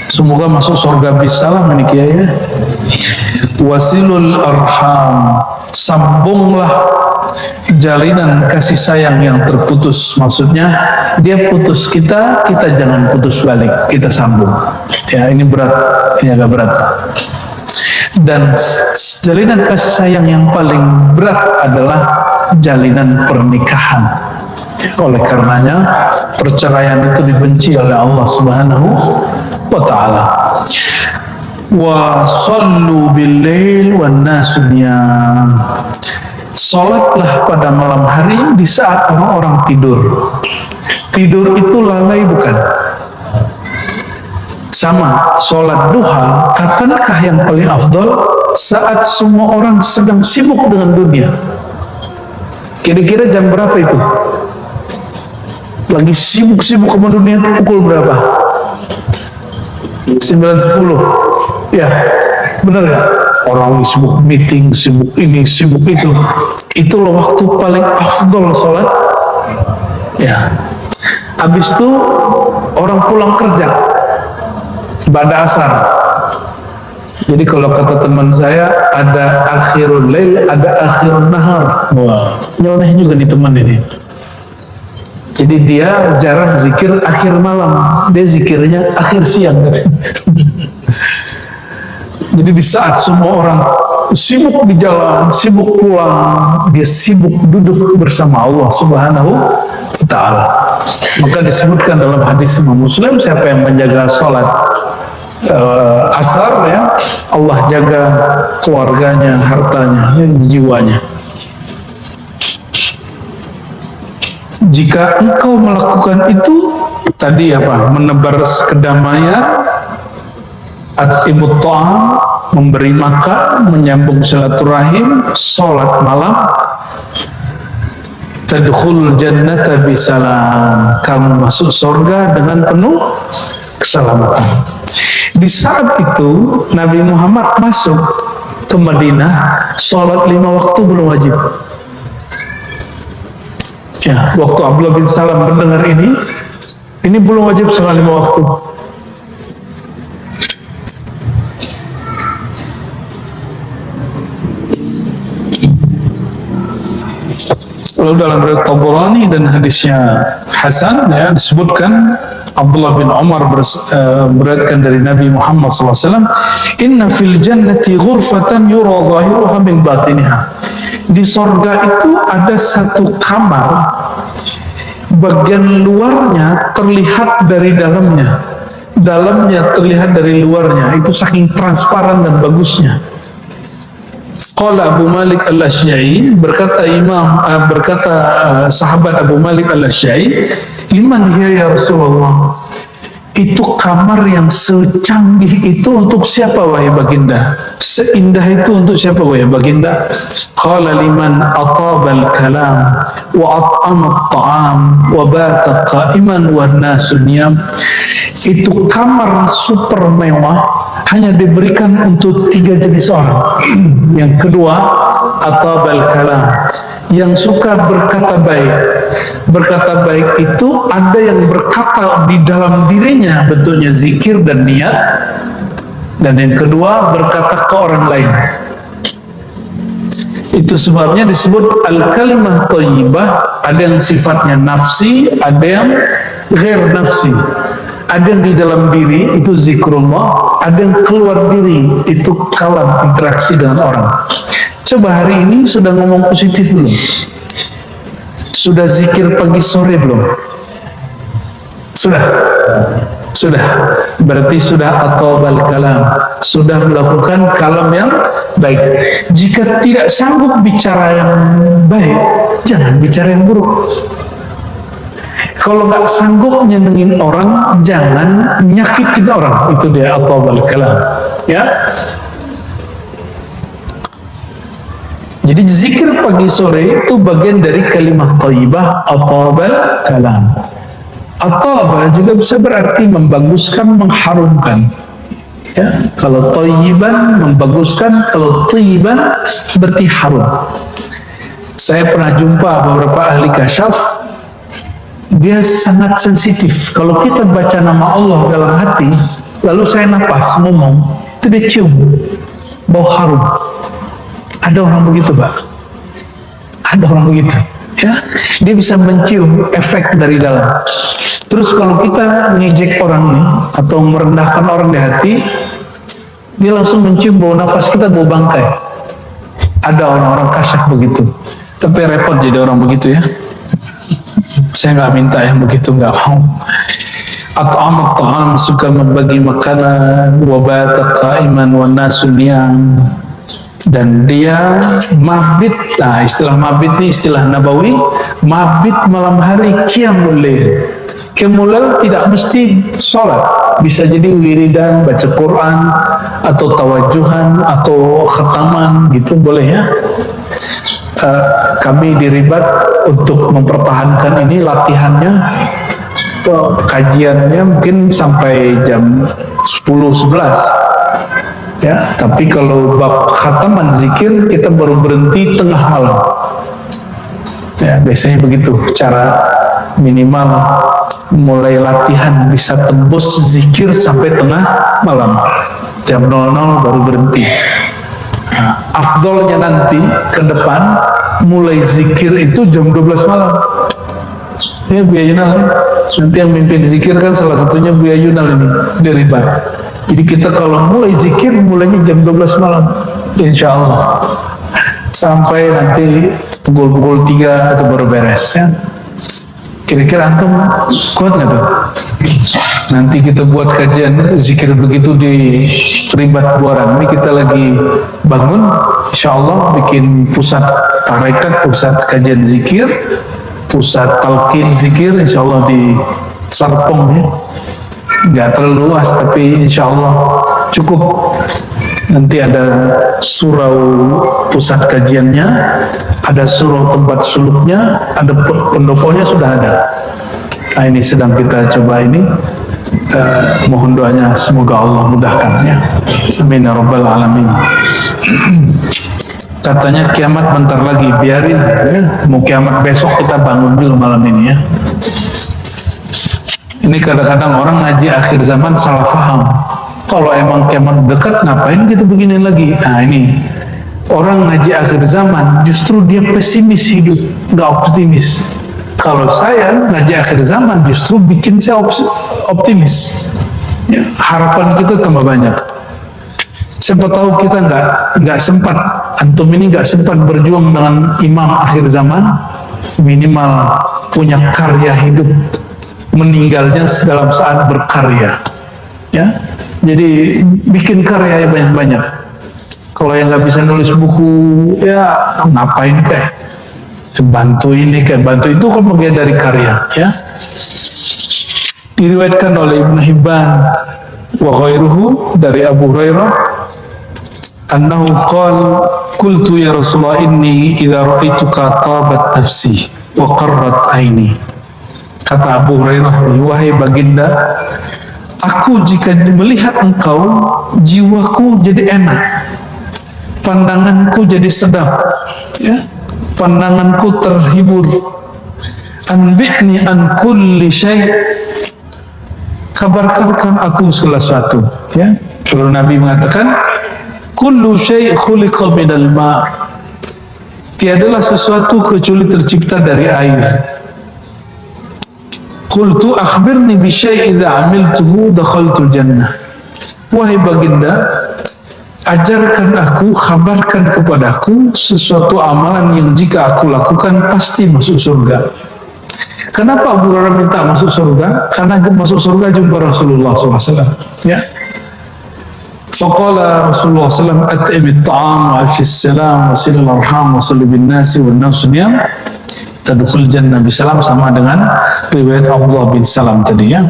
Semoga masuk surga bisalah menikah ya. Wasilul arham, sambunglah jalinan kasih sayang yang terputus. Maksudnya dia putus kita, kita jangan putus balik, kita sambung. Ya, ini berat, ini agak berat. Dan jalinan kasih sayang yang paling berat adalah jalinan pernikahan. Oleh karenanya perceraian itu dibenci oleh Allah Subhanahu wa ta'ala. Wa sallu bil-lail wan nasu niyam. Salatlah pada malam hari di saat orang-orang tidur. Tidur itu lalai bukan? Sama, salat duha, kapankah yang paling afdal? Saat semua orang sedang sibuk dengan dunia. Kira-kira jam berapa itu? Lagi sibuk-sibuk sama dunia itu pukul berapa? 9-10. Ya, benar ya? Orang sibuk meeting, sibuk ini, sibuk itu. Itulah waktu paling afdol sholat. Ya. Habis itu orang pulang kerja, pada asar. Jadi kalau kata teman saya, ada akhirul lail, ada akhirul nahar. Wah, nyoneh juga nih teman ini. Jadi dia jarang zikir akhir malam, dia zikirnya akhir siang. Jadi di saat semua orang sibuk di jalan, sibuk pulang, dia sibuk duduk bersama Allah Subhanahu wa ta'ala. Maka disebutkan dalam hadis Imam Muslim, siapa yang menjaga sholat asar ya, Allah jaga keluarganya, hartanya, jiwanya. Jika engkau melakukan itu tadi apa? Menebar kedamaian, at'imut ta'am, memberi makan, menyambung silaturahim, sholat malam, tadkhul jannata bisalam, kamu masuk surga dengan penuh keselamatan. Di saat itu Nabi Muhammad masuk ke Madinah, sholat 5 waktu belum wajib. Ya, waktu Abdullah bin Salam mendengar ini belum wajib sholat 5 waktu. Lalu dalam riwayat Tabrani dan hadisnya Hasan ya, disebutkan Abdullah bin Umar meriwayatkan dari Nabi Muhammad SAW, inna fil jannati ghurfatan yura zahiruha min batiniha. Di sorga itu ada satu kamar, bagian luarnya terlihat dari dalamnya, dalamnya terlihat dari luarnya. Itu saking transparan dan bagusnya. Qala Abu Malik Al-Asy'ari, berkata sahabat Abu Malik Al-Asy'ari, liman hiya ya Rasulullah? Itu kamar yang secanggih itu untuk siapa wahai baginda? Seindah itu untuk siapa wahai baginda? Qala liman atabal kalam wa at'ama at-ta'am wa bata qa'iman wa nasu niyam. Itu kamar super mewah, hanya diberikan untuk 3 jenis orang. Yang kedua, atabal kalam, yang suka berkata baik. Berkata baik itu ada yang berkata di dalam dirinya, bentuknya zikir dan niat. Dan yang kedua, berkata ke orang lain. Itu sebabnya disebut al-kalimah thayyibah. Ada yang sifatnya nafsi, ada yang ghair nafsi. Ada yang di dalam diri, itu zikrullah. Ada yang keluar diri, itu kalam, interaksi dengan orang. Coba hari ini sudah ngomong positif belum? Sudah zikir pagi sore belum? Sudah? Sudah. Berarti sudah atobal kalam, sudah melakukan kalam yang baik. Jika tidak sanggup bicara yang baik, jangan bicara yang buruk. Kalau nggak sanggup nyenengin orang, jangan nyakitin orang. Itu dia atobal kalam. Ya. Jadi zikir pagi sore itu bagian dari kalimat thayyibah atobal kalam. Ataba juga bisa berarti membaguskan, mengharumkan. Ya. Kalau thayyiban membaguskan, kalau thayyiban berarti harum. Saya pernah jumpa beberapa ahli kasyaf dia sangat sensitif. Kalau kita baca nama Allah dalam hati, lalu saya napas ngomong, itu dia cium bau harum. Ada orang begitu, Pak. Ada orang begitu, ya. Dia bisa mencium efek dari dalam. Terus kalau kita ngejek orang nih atau merendahkan orang di hati, dia langsung mencium bau nafas kita, bau bangkai. Ada orang-orang kasyaf begitu. Tapi repot jadi orang begitu, ya. Saya nggak minta yang begitu, nggak mau. At'amat ta'am, suka membagi makanan, wa bata qa'iman wa nasu niyam. Dan dia mabit. Nah, istilah mabit ini istilah nabawi. Mabit malam hari, qiyamul lail. Qiyamul lail tidak mesti sholat, bisa jadi wiridan, baca Quran, atau tawajuhan, atau khataman, gitu boleh, ya. Kami di Ribat untuk mempertahankan ini latihannya, kajiannya mungkin sampai jam 10-11, ya. Tapi kalau bab khataman zikir kita baru berhenti tengah malam, ya. Biasanya begitu cara minimal mulai latihan bisa tembus zikir sampai tengah malam, jam 00 baru berhenti. Nah, afdolnya nanti ke depan mulai zikir itu jam 12 malam. Ya, Buya Yunal, nanti yang mimpin zikir kan salah satunya Buya Yunal ini di Ribat. Jadi kita kalau mulai zikir mulainya jam 12 malam, insya Allah, sampai nanti pukul 3 itu baru beres, ya. Kira-kira antum kuat nggak tuh? Nanti kita buat kajian zikir begitu di Ribat Buaran. Ini kita lagi bangun, insya Allah bikin pusat tarekat, pusat kajian zikir, pusat talqin zikir, insya Allah di Serpong, ya. Nggak terlalu luas, tapi insya Allah cukup. Nanti ada surau pusat kajiannya, ada surau tempat suluknya, ada pendoponya sudah ada. Nah, ini sedang kita coba ini. Mohon doanya semoga Allah mudahkan, ya. Amin ya rabbal alamin. Katanya kiamat bentar lagi, biarin, ya. Mau kiamat besok kita bangun dulu malam ini, ya. Ini kadang-kadang orang ngaji akhir zaman salah paham. Kalau emang kiamat dekat, ngapain kita begini lagi? Nah, ini orang ngaji akhir zaman justru dia pesimis hidup, nggak optimis. Kalau saya ngaji akhir zaman justru bikin saya optimis, ya, harapan kita tambah banyak. Siapa tahu kita nggak sempat, antum ini nggak sempat berjuang dengan imam akhir zaman, minimal punya karya hidup, meninggalnya dalam saat berkarya, ya. Jadi bikin karya yang banyak-banyak. Kalau yang nggak bisa nulis buku, ya ngapain kayak bantu ini, kayak bantu itu, kan bagian dari karya, ya. Diriwayatkan oleh Ibn Hibban wa ghairuhu dari Abu Hurairah, annahu qala qultu ya Rasulullah inni idza ra'aituka tabat nafsi wa qarrat aini. Kata Abu Hurairah, wahai baginda, aku jika melihat engkau, jiwaku jadi enak, pandanganku jadi sedap, ya, pandanganku terhibur. Anbi'ni an kulli syai', kabarkan aku segala sesuatu, ya. Lalu Nabi mengatakan, kullu syai' khuliqa minal ma', tiadalah sesuatu kecuali tercipta dari air. Qultu akhbirni bi syai'in idza 'amiltuhu dakhaltul jannah. Wahai baginda, ajarkan aku, kabarkan kepadaku sesuatu amalan yang jika aku lakukan pasti masuk surga. Kenapa Abu Hurairah minta masuk surga? Karena masuk surga jumpa Rasulullah SAW, ya. Faqala Rasulullah SAW, at'imit ta'am wa afshis salam wa silil arham wa salli bin nasi wa nasu niyam tadkhul jannah bisalam, sama dengan riwayat Abdullah bin Salam tadi, ya.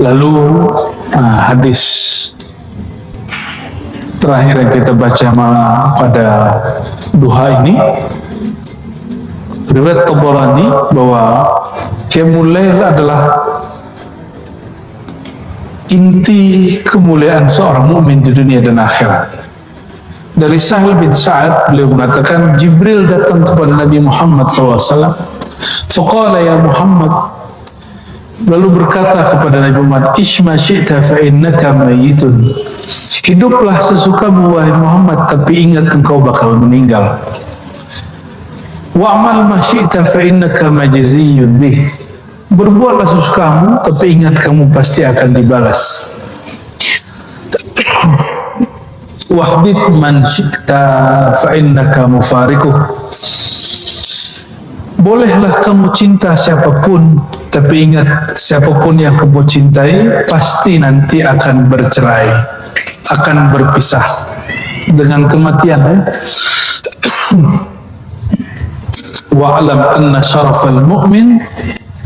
Lalu hadis terakhir yang kita baca malah pada duha ini, riwayat Tabarani, bahwa qiyamul lail adalah inti kemuliaan seorang mukmin di dunia dan akhirat. Dari Sahal bin Sa'ad, beliau mengatakan, Jibril datang kepada Nabi Muhammad SAW. Faqala ya Muhammad, lalu berkata kepada Nabi Muhammad, Ishma syi'ta fa innaka mayitun. Hiduplah sesukamu wahai Muhammad, tapi ingat engkau bakal meninggal. Wa'mal ma syi'ta fa innaka majziyun bih. Berbuatlah sesukamu, tapi ingat kamu pasti akan dibalas. Wahbib man syi'ta fa innaka mufariquh. Bolehlah kamu cinta siapapun, tapi ingat siapapun yang kamu cintai pasti nanti akan bercerai, akan berpisah dengan kematian. Wa'alam anna syarafal mu'min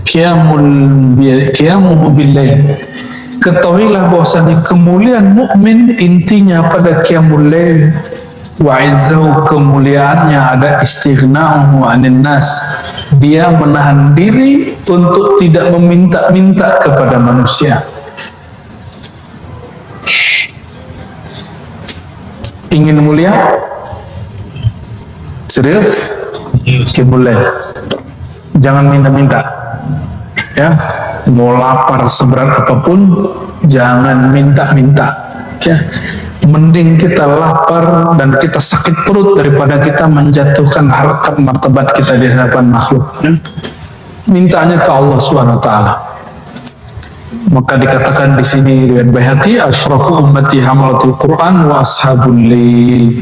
qiyamuhu bil-lail. Ketahuilah bahwasanya kemuliaan mukmin intinya pada qiyamul lail, wa izzahu, kemuliaannya ada istighna'uhu 'anil nas. Dia menahan diri untuk tidak meminta-minta kepada manusia. Ingin mulia? Serius? Qiyamul lail. Jangan minta-minta. Ya, mau lapar seberat apapun jangan minta-minta. Ya, mending kita lapar dan kita sakit perut daripada kita menjatuhkan harkat martabat kita di hadapan makhluk. Ya. Mintanya ke Allah Subhanahu wa taala. Maka dikatakan di sini riwayat Baihaqi, asrafu ummati hamalatul Quran wa ashabul lail.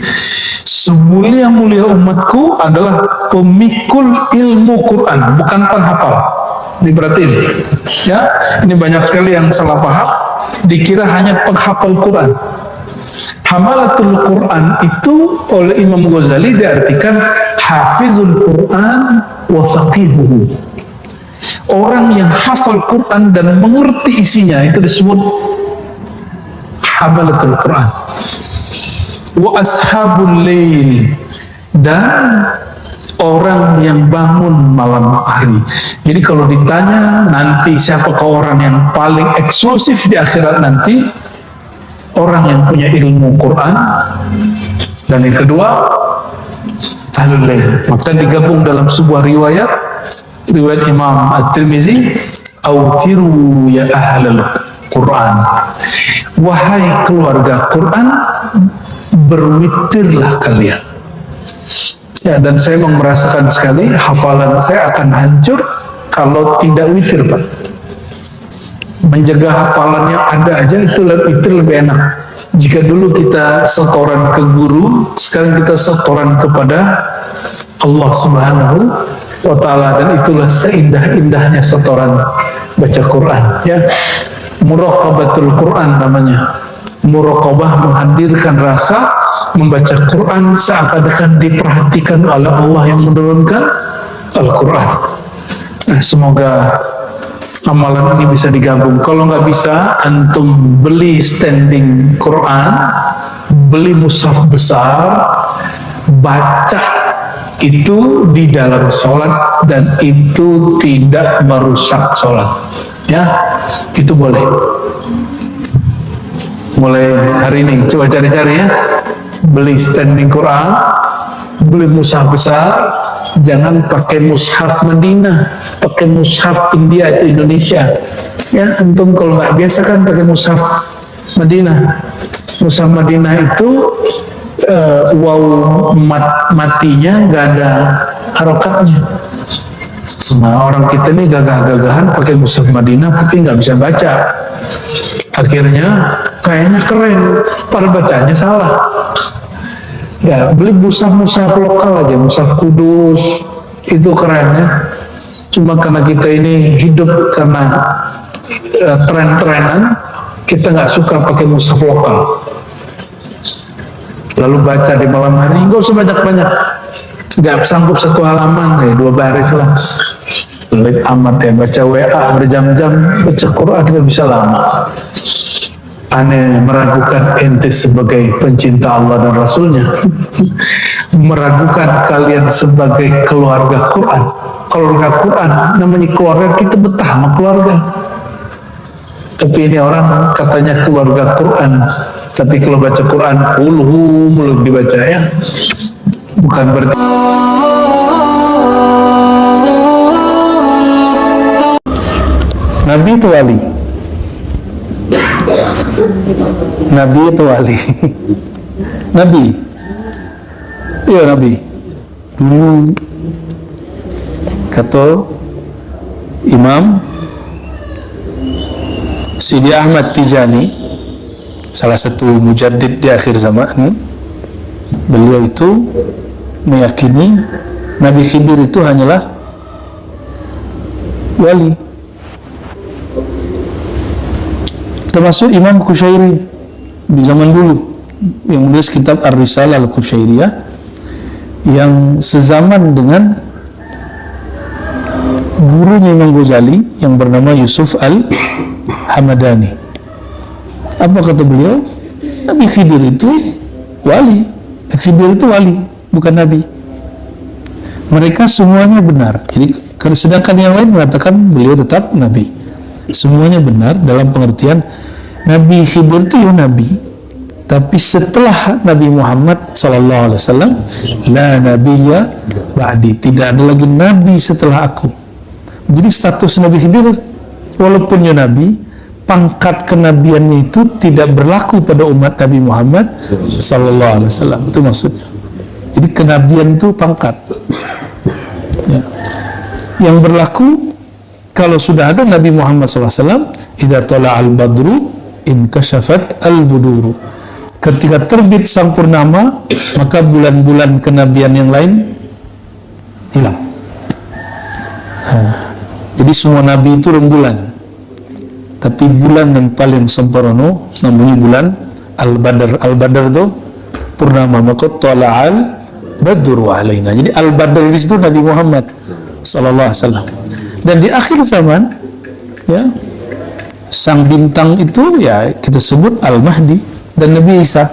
Semulia-mulia umatku adalah pemikul ilmu Quran, bukan penghafal. Diperhatiin, ya, ini banyak sekali yang salah paham, dikira hanya penghafal Quran. Hamalatul Quran itu oleh Imam Ghazali diartikan hafizul Quran wa faqihuhu. Orang yang hafal Quran dan mengerti isinya itu disebut hamalatul Quran. Wa ashabul lail, dan orang yang bangun malam hari. Jadi kalau ditanya nanti siapakah orang yang paling eksklusif di akhirat nanti, orang yang punya ilmu Quran, dan yang kedua ahlul lail. Maka digabung dalam sebuah riwayat Imam At-Tirmizi, autiru ya ahlul Quran, wahai keluarga Quran, berwitirlah kalian. Ya, dan saya memang merasakan sekali hafalan saya akan hancur kalau tidak witir, Pak. Menjaga hafalan yang ada aja itu witir lebih enak. Jika dulu kita setoran ke guru, sekarang kita setoran kepada Allah Subhanahu wa taala, dan itulah seindah-indahnya setoran baca Quran, ya. Muraqabatul Quran namanya. Muraqabah, menghadirkan rasa membaca Quran seakan-akan diperhatikan oleh Allah yang menurunkan Al-Quran. Nah, semoga amalan ini bisa digabung. Kalau nggak bisa, antum beli standing Quran, beli mushaf besar, baca itu di dalam sholat, dan itu tidak merusak sholat. Ya, itu boleh. Mulai hari ini coba cari-cari, ya. Beli standing Quran, beli mushaf besar, jangan pakai mushaf Madinah, pakai mushaf India itu Indonesia. Ya, antum kalau nggak biasa kan pakai mushaf Madinah. Mushaf Madinah itu matinya nggak ada harokatnya. Nah, orang kita ini gagah-gagahan pakai mushaf Madinah tapi nggak bisa baca. Akhirnya kayaknya keren, padahal bacanya salah. Ya, beli mushaf lokal aja, mushaf Kudus, itu keren, ya. Cuma karena kita ini hidup karena tren-trenan, kita nggak suka pakai mushaf lokal. Lalu baca di malam hari, nggak usah banyak-banyak, nggak sanggup satu halaman, ya 2 baris lah. Pelit amat, ya, baca WA berjam-jam, baca Quran nggak bisa lama. Aneh meragukan ente sebagai pencinta Allah dan Rasulnya. Meragukan kalian sebagai keluarga Quran. Keluarga Quran namanya keluarga, kita betah sama keluarga. Tapi ini orang katanya keluarga Quran, tapi kalau baca Quran kulhu belum dibaca ya, bukan berarti Nabi itu wali. Nabi itu wali. Nabi, iya Nabi. Dulu kata Imam Sidi Ahmad Tijani, salah satu mujaddid di akhir zaman, beliau itu meyakini Nabi Khidir itu hanyalah wali. Termasuk Imam Kusyairi di zaman dulu yang menulis kitab Ar-Risalah Al-Kusyairiyah, yang sezaman dengan gurunya Imam Ghazali yang bernama Yusuf Al-Hamadani. Apa kata beliau? Nabi Khidir itu wali. Khidir itu wali, bukan nabi. Mereka semuanya benar. Jadi sedangkan yang lain mengatakan beliau tetap nabi. Semuanya benar dalam pengertian Nabi Khidir itu ya nabi, tapi setelah Nabi Muhammad SAW, la nabiyya ba'di, tidak ada lagi nabi setelah aku. Jadi status Nabi Khidir walaupun ya nabi, pangkat kenabiannya itu tidak berlaku pada umat Nabi Muhammad SAW. Itu maksudnya. Jadi kenabian itu pangkat ya. Yang berlaku kalau sudah ada Nabi Muhammad SAW, idza tala'al badru in kasyafat al-buduru, ketika terbit sang purnama maka bulan-bulan kenabian yang lain hilang. Jadi semua nabi itu rembulan, tapi bulan yang paling sempurna namanya bulan al-badr. Al-badr itu purnama, maka tala'al badru alaina. Jadi al-badr di situ Nabi Muhammad sallallahu alaihi wasallam. Dan di akhir zaman ya, sang bintang itu ya kita sebut Al-Mahdi dan Nabi Isa.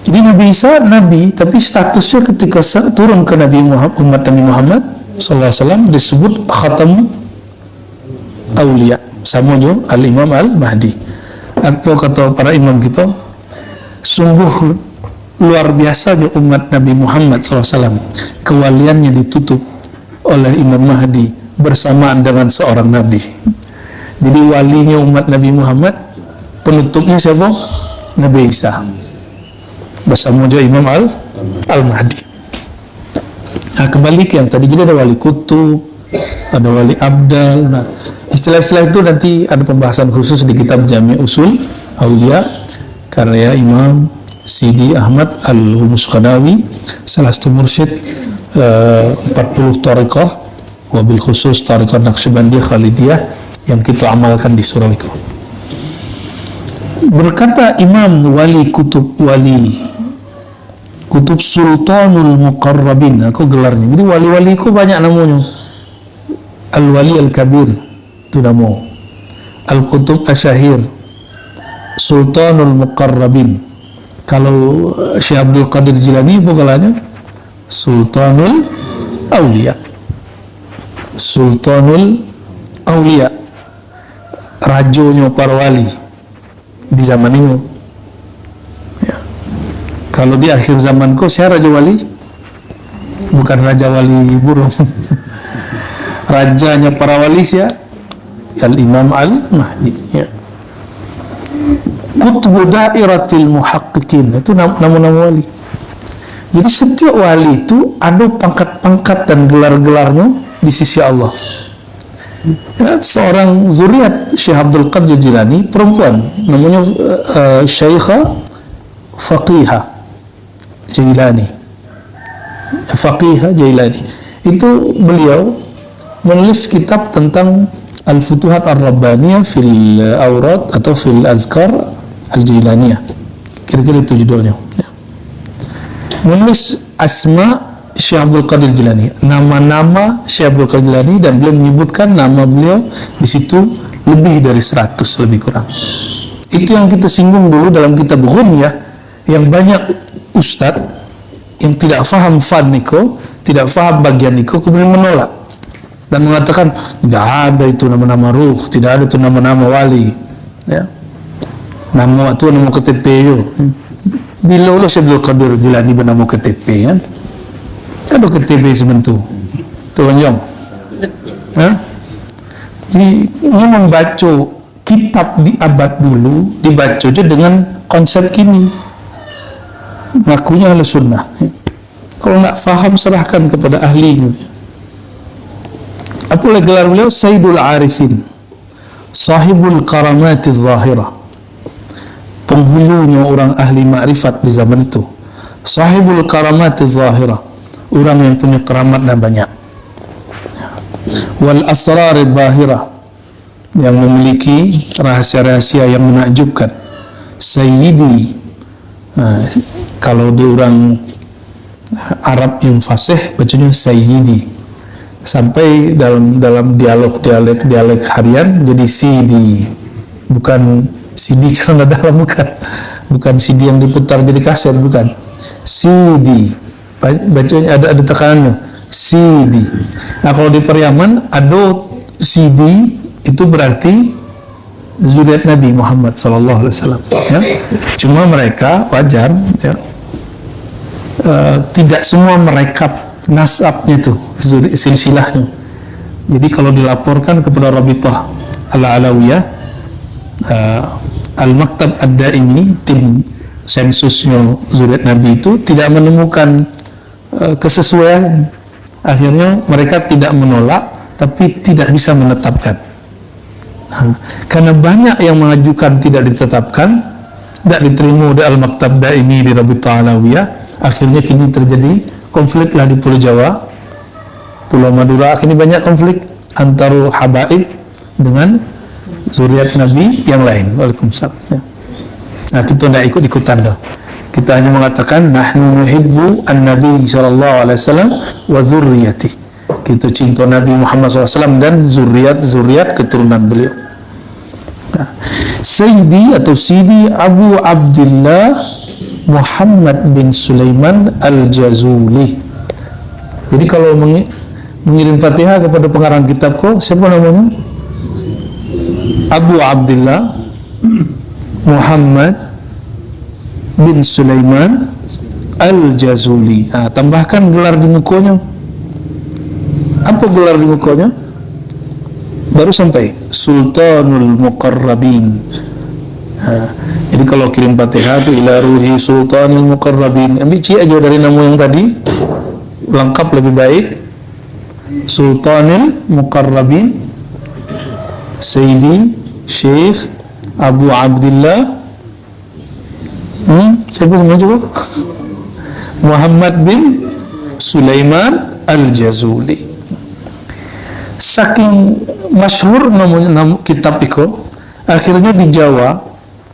Jadi Nabi Isa nabi, tapi statusnya ketika turun ke Nabi Muhammad, umat Nabi Muhammad sallallahu alaihi wasallam, disebut khatam aulia, sama juga Al-Imam Al-Mahdi. Apa kata para imam kita? Sungguh luar biasa umat Nabi Muhammad SAW, kewaliannya ditutup oleh Imam Mahdi bersamaan dengan seorang nabi. Jadi walinya umat Nabi Muhammad, penutupnya siapa? Nabi Isa bersama juga Imam Al-Mahdi. Nah, kembali ke yang tadi, jadi ada wali kutub, ada wali abdal. Nah, istilah-istilah itu nanti ada pembahasan khusus di kitab Jami' Usul Aulia karya Imam Sidi Ahmad Al-Musqadawi, salah satu mursyid 40 tariqah, wabil khusus tariqah Naqsyabandiyah Khalidiyah yang kita amalkan di Surabaya. Berkata Imam Wali Kutub Sultanul Muqarrabin, aku gelarnya. Jadi wali-wali ku banyak namanya. Al-Wali Al-Kabir itu nama, Al-Kutub Asyahir, Sultanul Muqarrabin. Kalau Syekh Abdul Qadir Jilani bukannya Sultanul Aulia. Sultanul Aulia, rajonya para wali di zaman ini ya. Kalau di akhir zamanku saya raja wali, bukan raja wali burung. Rajanya para wali saya Al-Imam Al-Mahdi ya. Qutbu Dairatil Muhaqqiqin, itu nama-nama wali. Jadi setiap wali itu ada pangkat-pangkat dan gelar-gelarnya di sisi Allah ya. Seorang zuriat Syekh Abdul Qadir Jilani, perempuan, namanya Syaikha Faqihah Jailani. Faqihah Jailani itu beliau menulis kitab tentang Al-Futuhat Ar-Rabbaniyah fil Awrad atau fil Azkar Al-Jailaniyah, kira-kira itu judulnya ya. Menulis asma Syekh Abdul Qadir Jilani, nama-nama Syekh Abdul Qadir Jilani, dan beliau menyebutkan nama beliau di situ lebih dari 100 lebih kurang. Itu yang kita singgung dulu dalam kitab Ghunyah, yang banyak ustadz yang tidak faham fan niko, tidak faham bagian niko, kemudian menolak. dan mengatakan tidak ada itu nama-nama ruh, tidak ada itu nama-nama wali, ya. Nama itu nama KTP itu. Bila Allah Syekh Abdul Qadir Jilani bernama KTP kan? Ada KTP sebentuk. Tuan Jom. Ini membaca kitab di abad dulu dibaca aja dengan konsep kini. Ngakunya ahli sunnah. Kalau nak faham serahkan kepada ahli. Apa lagi gelar beliau? Sayyidul Arifin, sahibul karamati zahirah, penghulunya orang ahli makrifat di zaman itu. Sahibul karamati zahirah, orang yang punya keramat dan banyak. Wal asrar bahirah, yang memiliki rahasia-rahasia yang menakjubkan. Sayyidi, kalau di orang Arab yang fasih bacanya Sayyidi, sampai dalam dialek harian jadi CD, bukan CD celana dalam, bukan CD yang diputar jadi kaset, bukan CD, bacanya ada tekanannya CD. Nah kalau di Pariaman ada CD itu berarti zuriat Nabi Muhammad sallallahu alaihi wasallam, ya. Cuma mereka wajar, ya, tidak semua merekap nasabnya itu, silsilahnya. Jadi kalau dilaporkan kepada Rabithah Al-Alawiyah, Al-Maktab Ad-Daimi, tim sensusnya zuriat Nabi itu tidak menemukan kesesuaian. Akhirnya mereka tidak menolak, tapi tidak bisa menetapkan. Karena banyak yang mengajukan tidak ditetapkan, tidak diterima di Al-Maktab Daimi di Rabithah Alawiyah. Akhirnya kini terjadi konflik lah di Pulau Jawa, Pulau Madura. Kini banyak konflik antara habaib dengan zuriat Nabi yang lain. Waalaikumsalam. Ya. Nah, kita tidak ikut-ikutan dah. Kita hanya mengatakan nahnu nuhibbu an-nabi sallallahu alaihi wasallam wa zurriyati. Kita cinta Nabi Muhammad SAW dan zuriat keturunan beliau. Nah, Sayyidi atau Sidi Abu Abdullah Muhammad bin Sulaiman Al-Jazuli. Jadi kalau mengirim Fatihah kepada pengarang kitabku, siapa namanya? Abu Abdullah Muhammad bin Sulaiman Al-Jazuli. Nah, tambahkan gelar di mukanya. Apa gelar di mukanya? Baru sampai Sultanul Muqarrabin. Jadi kalau kirim Fatihah itu ila ruhi Sultanul Muqarrabin, ambil cia aja dari nama yang tadi, lengkap lebih baik. Sultanul Muqarrabin Sayyidi Syekh Abu Abdullah siapa namanya juga? Muhammad bin Sulaiman Al-Jazuli. Saking masyhur nama kitab itu, akhirnya di Jawa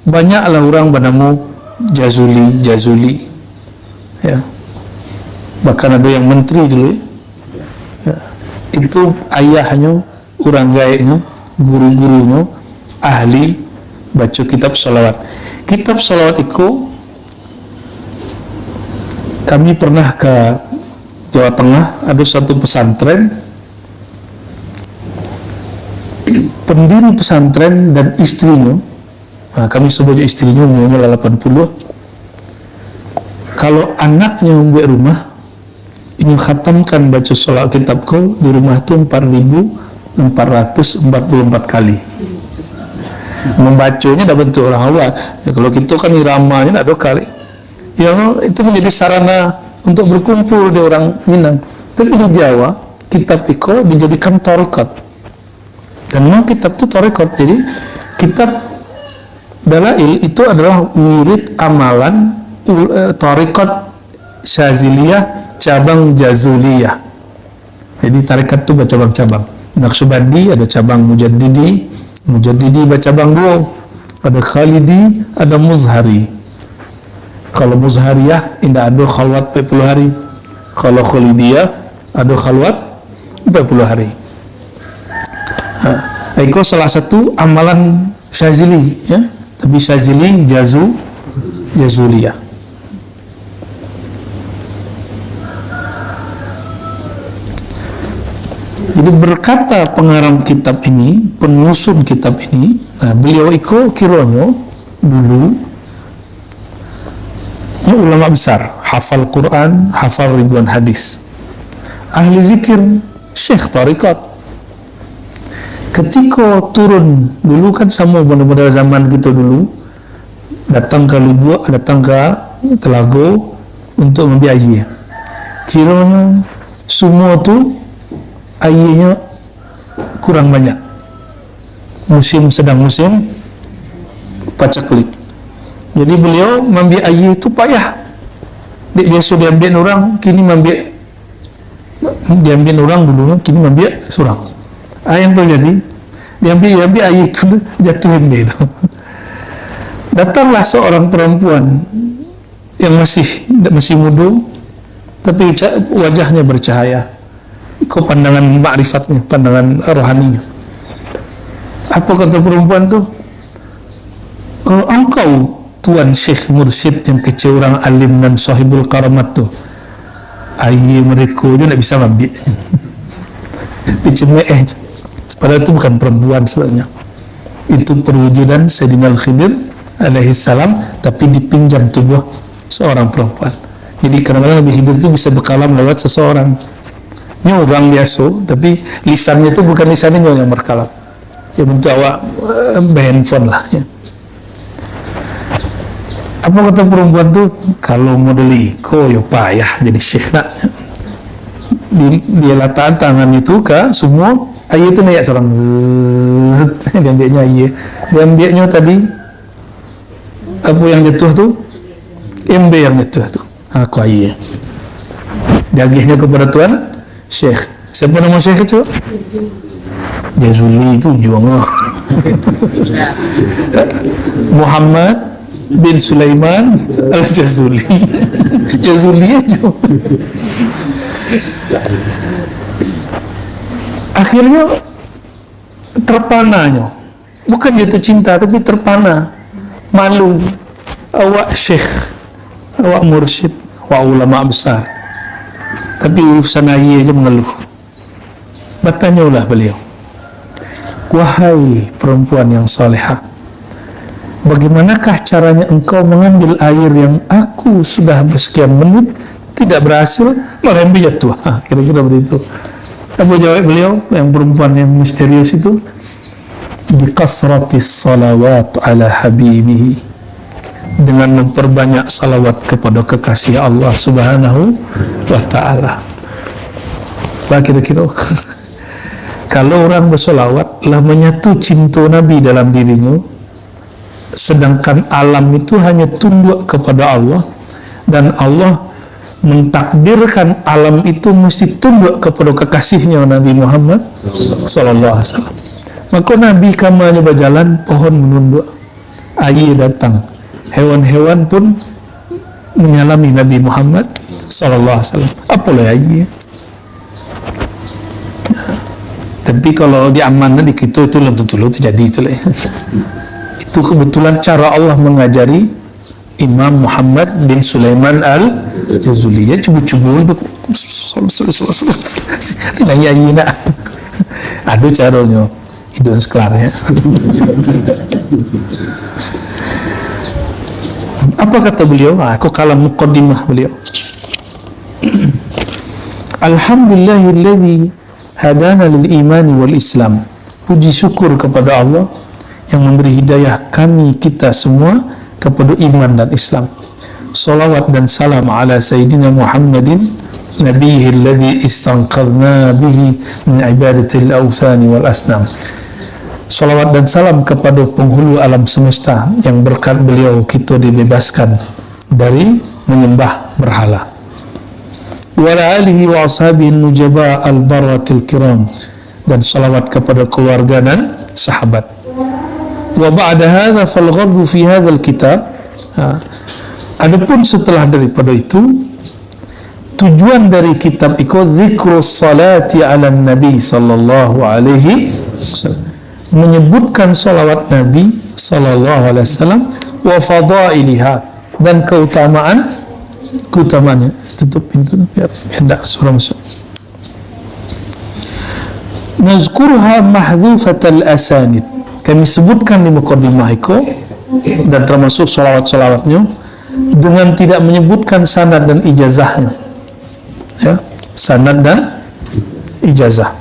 banyaklah orang bernama Jazuli, ya. Bahkan ada yang menteri dulu, ya. Itu ayahnya, orang gaibnya, guru-gurunya ahli baca kitab salawat. Kitab salawat itu kami pernah ke Jawa Tengah, ada satu pesantren, pendiri pesantren dan istrinya, nah, kami sebagai istrinya umurnya 80, kalau anaknya membuat rumah ingin khatamkan baca salawat kitabku di rumah itu 4.444 kali. Membacanya dah bentuk orang awal, ya, kalau kita kan iramanya tak ada kali, ya, itu menjadi sarana untuk berkumpul di orang Minang. Tapi di Jawa kitab itu dijadikan tarekat, dan memang kitab itu tarekat. Jadi kitab Dalail itu adalah wirid amalan tarekat Syaziliyah cabang Jazuliyah. Jadi tarekat itu bercabang-cabang. Naqsyabandi ada cabang Mujaddidi bercabang 2, ada Khalidi, ada Muzhari. Kalau Muzhariyah tidak ada khalwat 40 hari. Kalau Khalidiyah ada khalwat 40 hari. Itu salah satu amalan Syazili, ya. Tapi Syazili Jazuliyah. Jadi berkata pengarang kitab ini, penyusun kitab ini, beliau itu kiranya dulu ulama besar, hafal Quran, hafal ribuan hadis, ahli zikir, syekh tarikat. Ketika turun dulu kan sama benar-benar zaman kita dulu, datang ke Lubuk, datang ke Telago untuk membeli air. Kiranya semua tu airnya kurang banyak. Musim sedang musim pacaklik. Jadi beliau mengambil air itu payah. Dia sudah ambil orang, kini diambil orang dulu, kini mengambil seorang. Yang terjadi, diambil air itu jatuhin dia itu. Datanglah seorang perempuan yang masih muda, tapi wajahnya bercahaya. Ikut pandangan makrifatnya, pandangan rohaninya. Apa kata perempuan tu? Engkau Tuan Syekh Mursyid yang kecil, orang alim dan sahibul karamat tu. Air mereka je nak bisa ambil. Dicemeh je. Padahal itu bukan perempuan sebenarnya. Itu perwujudan Sayyidina Al-Khidir alaihi salam, tapi dipinjam tubuh seorang perempuan. Jadi kadang-kadang Nabi Khidir itu bisa berkalam lewat seseorang. Ini orang biasa, tapi lisannya itu bukan lisannya yang berkalam. Ya bentuk awak handphone lah ya. Apa kata perempuan tu? Kalau model iko ya payah jadi syekh nak. Dia letakkan tangan itu ke semua air itu naik seorang. Dia ambilnya air. Dia ambilnya tadi apa yang jatuh tu? MB yang jatuh tu. Aku air. Dia agihnya kepada Tuan Syekh. Siapa nama Syekh itu? Jazuli itu juang. Muhammad bin Sulaiman Al-Jazuli. Jazuli aja. Akhirnya terpananya, bukan jatuh cinta tapi terpana, malu. Awak syekh, awak mursyid, awak ulama besar, tapi urusan air aja mengeluh. Bertanyalah beliau, wahai perempuan yang salihah, bagaimanakah caranya engkau mengambil air yang aku sudah bersekian menit tidak berhasil, malah jatuh? Kira-kira begitu. Apa jawab beliau yang perempuan yang misterius itu? Biqasratis salawat ala habibihi, dengan memperbanyak salawat kepada kekasih Allah Subhanahu wa ta'ala. Kira-kira kalau orang bersolawat lah menyatu cinta Nabi dalam dirinya, sedangkan alam itu hanya tunduk kepada Allah, dan Allah mentakdirkan alam itu mesti tunduk kepada kekasihnya Nabi Muhammad sallallahu alaihi wasallam. Maka Nabi kamanya berjalan, pohon menunduk, air datang, hewan-hewan pun menyalami Nabi Muhammad sallallahu alaihi wasallam. Apalah air? Tapi kalau diamankan di kita itu tentu terjadi itu lah. Itu kebetulan cara Allah mengajari Imam Muhammad bin Sulaiman Al-Jazuli. Dia cubu-cubu itu nanya nak. Ada caranya hidup sekelarnya. Apa kata beliau? Aku kalam muqaddimah beliau. Alhamdulillahilladzi hadana lil imani wal islam. Puji syukur kepada Allah yang memberi hidayah kita semua kepada iman dan Islam. Salawat dan salam ala Sayyidina Muhammadin nabiyhi alladhi istanqadna bihi min ibadatil awthani wal asnam. Salawat dan salam kepada penghulu alam semesta yang berkat beliau kita dibebaskan dari menyembah berhala. Wa ala alihi wa ashabihi nujaba al-baratil kiram, dan salawat kepada keluarga dan sahabat. Wa ba'da hadha fal ghardu fi hadzal kitab. Adapun setelah daripada itu, tujuan dari kitab itu zikrus salati ala nabi sallallahu alaihi wasallam, menyebutkan salawat Nabi sallallahu alaihi wasallam, wa fadailiha, dan keutamaannya. Tutup pintu biar tidak suara masuk. nazkuruha mahdhufatal asanid, kami sebutkan di muqaddimah itu dan termasuk salawat-salawatnya dengan tidak menyebutkan sanad dan ijazahnya, ya, sanad dan ijazah.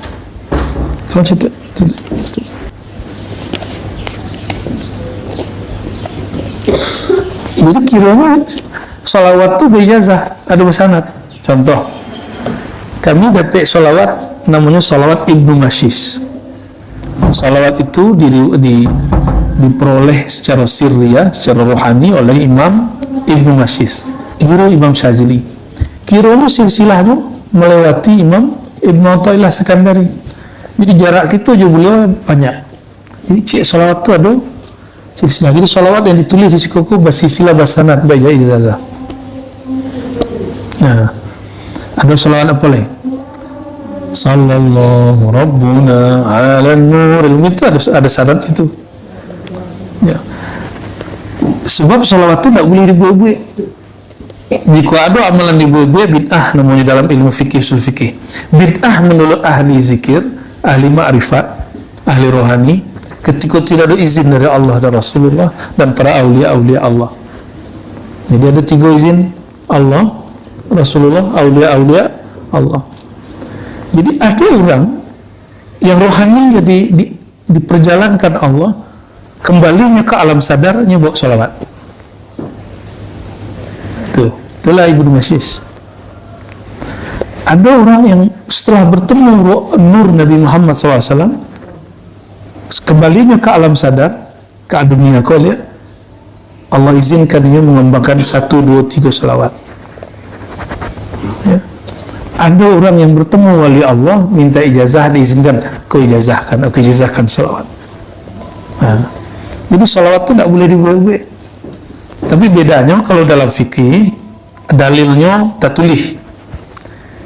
Jadi kiranya salawat itu berijazah, ada bersanad. Contoh, kami dapat salawat namanya salawat Ibnu Mashis. Salawat itu diperoleh secara sirriyah, secara rohani oleh Imam Ibnu Mashis, guru Imam Syazili. Kiranya silsilahnya melewati Imam Ibnu Athaillah Sekandari. Jadi jarak kita juga beliau banyak. Jadi cik salawat itu ada silsilah. Jadi salawat yang ditulis di sikuku bersilsilah bersanad baca ijazah. Nah, ada salawat apa lagi? Sallallahu Rabbuna ala nuril, itu ada sanad itu. Ya. Sebab salawat itu tidak boleh dibuat-buat. Jika ada amalan dibuat-buat, bid'ah namanya dalam ilmu fikih, usul fikih. Bid'ah menurut ahli zikir, ahli ma'rifat, ahli rohani, ketika tidak ada izin dari Allah dan Rasulullah dan para awliya-awliya Allah. Jadi ada 3 izin: Allah, Rasulullah, awliya-awliya Allah. Jadi ada orang yang rohani diperjalankan Allah, kembalinya ke alam sadarnya bawa salawat. Itulah Ibnu Mashis. Ada orang yang setelah bertemu nur Nabi Muhammad SAW, kembalinya ke alam sadar, ke dunia kaulia, Allah izinkan dia mengembangkan 1, 2, 3 salawat. Ya. Ada orang yang bertemu wali Allah, minta ijazah, diizinkan, kau ijazahkan salawat. Nah, jadi salawat itu tidak boleh dibuat-buat. Tapi bedanya kalau dalam fikih, dalilnya tertulis.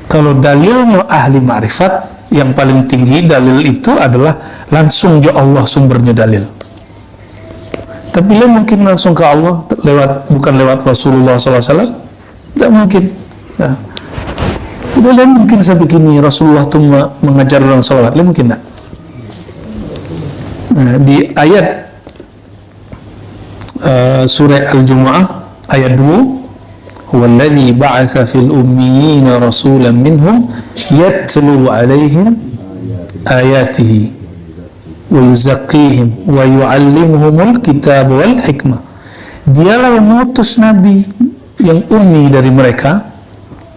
Kalau dalilnya ahli ma'rifat, yang paling tinggi dalil itu adalah langsung ke Allah sumbernya dalil. Tapi dia mungkin langsung ke Allah bukan lewat Rasulullah SAW, tidak mungkin. Nah, dia mungkin sampai kini Rasulullah itu mengajar orang salawat, dia mungkin tidak. Nah, di ayat surah Al-Jumu'ah ayat 2, huwallazi ba'atsa fil ummiyina rasulan minhum yatlu 'alaihim ayatihi wa yuzakkihim wa yu'allimuhumul kitab wal hikmah. Dialah yang mengutus nabi yang ummi dari mereka.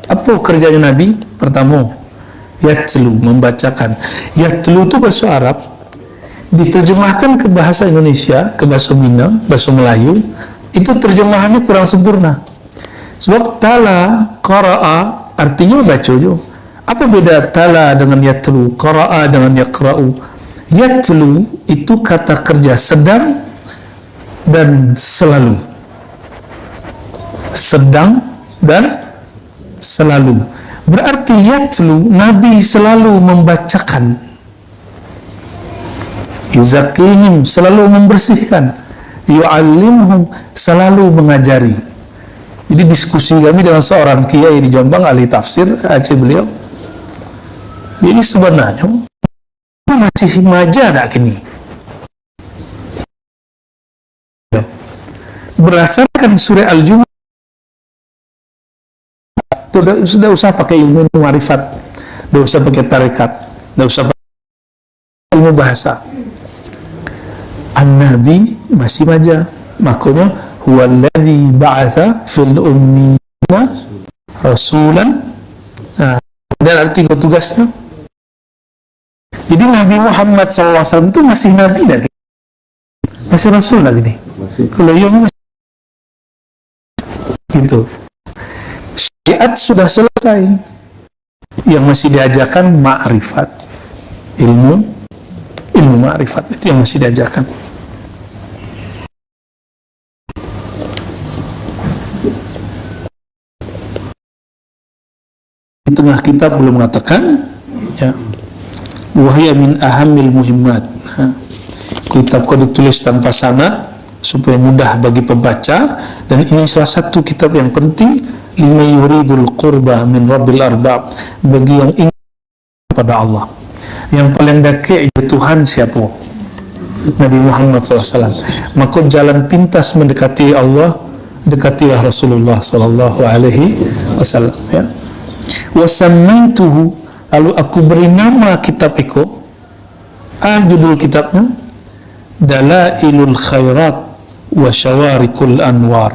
Apa kerjanya nabi? Pertama, yatlu, membacakan. Yatlu itu bahasa Arab, diterjemahkan ke bahasa Indonesia, ke bahasa Minang, bahasa Melayu, itu terjemahannya kurang sempurna. Sebab tala, qara'a artinya baca juga. Apa beda tala dengan yatlu, qara'a dengan yaqra'u? Yatlu itu kata kerja sedang dan selalu. Sedang dan selalu. Berarti yatlu, Nabi selalu membacakan. Yuzakkihim, selalu membersihkan. Yu'allimhum, selalu mengajari. Jadi diskusi kami dengan seorang kiai di Jombang, ahli tafsir, Aceh beliau. Jadi sebenarnya masih maja tak kini. Berdasarkan surah Al-Jumu'ah, sudah usah pakai ilmu ma'rifat, sudah usah pakai tarekat, sudah usah pakai ilmu bahasa. An-Nabi masih maja, makanya huwallazi ba'atsa fil ummiyina rasulan. Nah, dan arti tugasnya. Jadi Nabi Muhammad SAW itu masih Nabi lagi, masih Rasul lagi nih. Kalau yang masih gitu, syariat sudah selesai, yang masih diajarkan ma'rifat, ilmu ma'rifat itu yang masih diajarkan. Di tengah kitab belum mengatakan, ya, wahya min ahamil muhimmat. Kitab kau ditulis tanpa sanad supaya mudah bagi pembaca, dan ini salah satu kitab yang penting lima yuridul qurba min rabbil arbab, bagi yang ingin kepada Allah. Yang paling dekat itu Tuhan siapa? Nabi Muhammad SAW. Maka jalan pintas mendekati Allah, dekatilah Rasulullah sallallahu alaihi wasallam, ya. Wa sammaituhu, lalu aku beri nama kitab itu, judul kitabnya Dalailul Khairat wa Syawarikul Anwar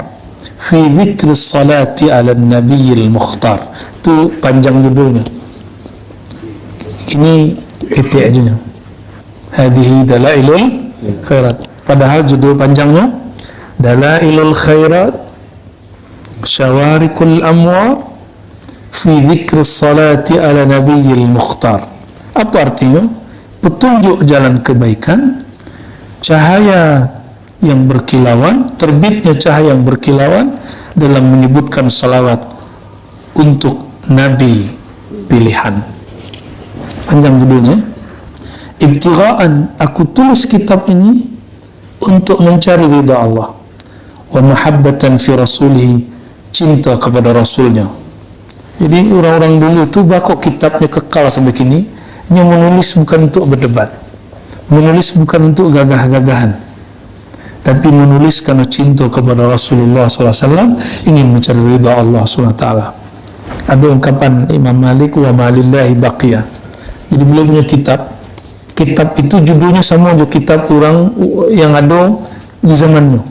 fi dzikri salati ala nabiyil mukhtar. Itu panjang judulnya. Ini itu aja. Hadhihi Dalailul Khairat. Padahal judul panjangnya Dalailul Khairat Syawarikul Anwar fi dzikri salati ala nabiyil mukhtar. Apa artinya? Petunjuk jalan kebaikan, cahaya yang berkilauan, terbitnya cahaya yang berkilauan dalam menyebutkan salawat untuk Nabi pilihan. Panjang judulnya. Ibtigha'an, aku tulis kitab ini untuk mencari ridha Allah, wa mahabbatan fi rasulih, cinta kepada Rasulnya. Jadi orang-orang dulu itu bakok kitabnya kekal sampai kini. Ini menulis bukan untuk berdebat, menulis bukan untuk gagah-gagahan, tapi menulis karena cinta kepada Rasulullah SAW, ingin mencari ridha Allah SWT. Ada ungkapan Imam Malik, wa malillahi baqiyah. Jadi beliau punya kitab itu judulnya sama dengan kitab orang yang ada di zamannya,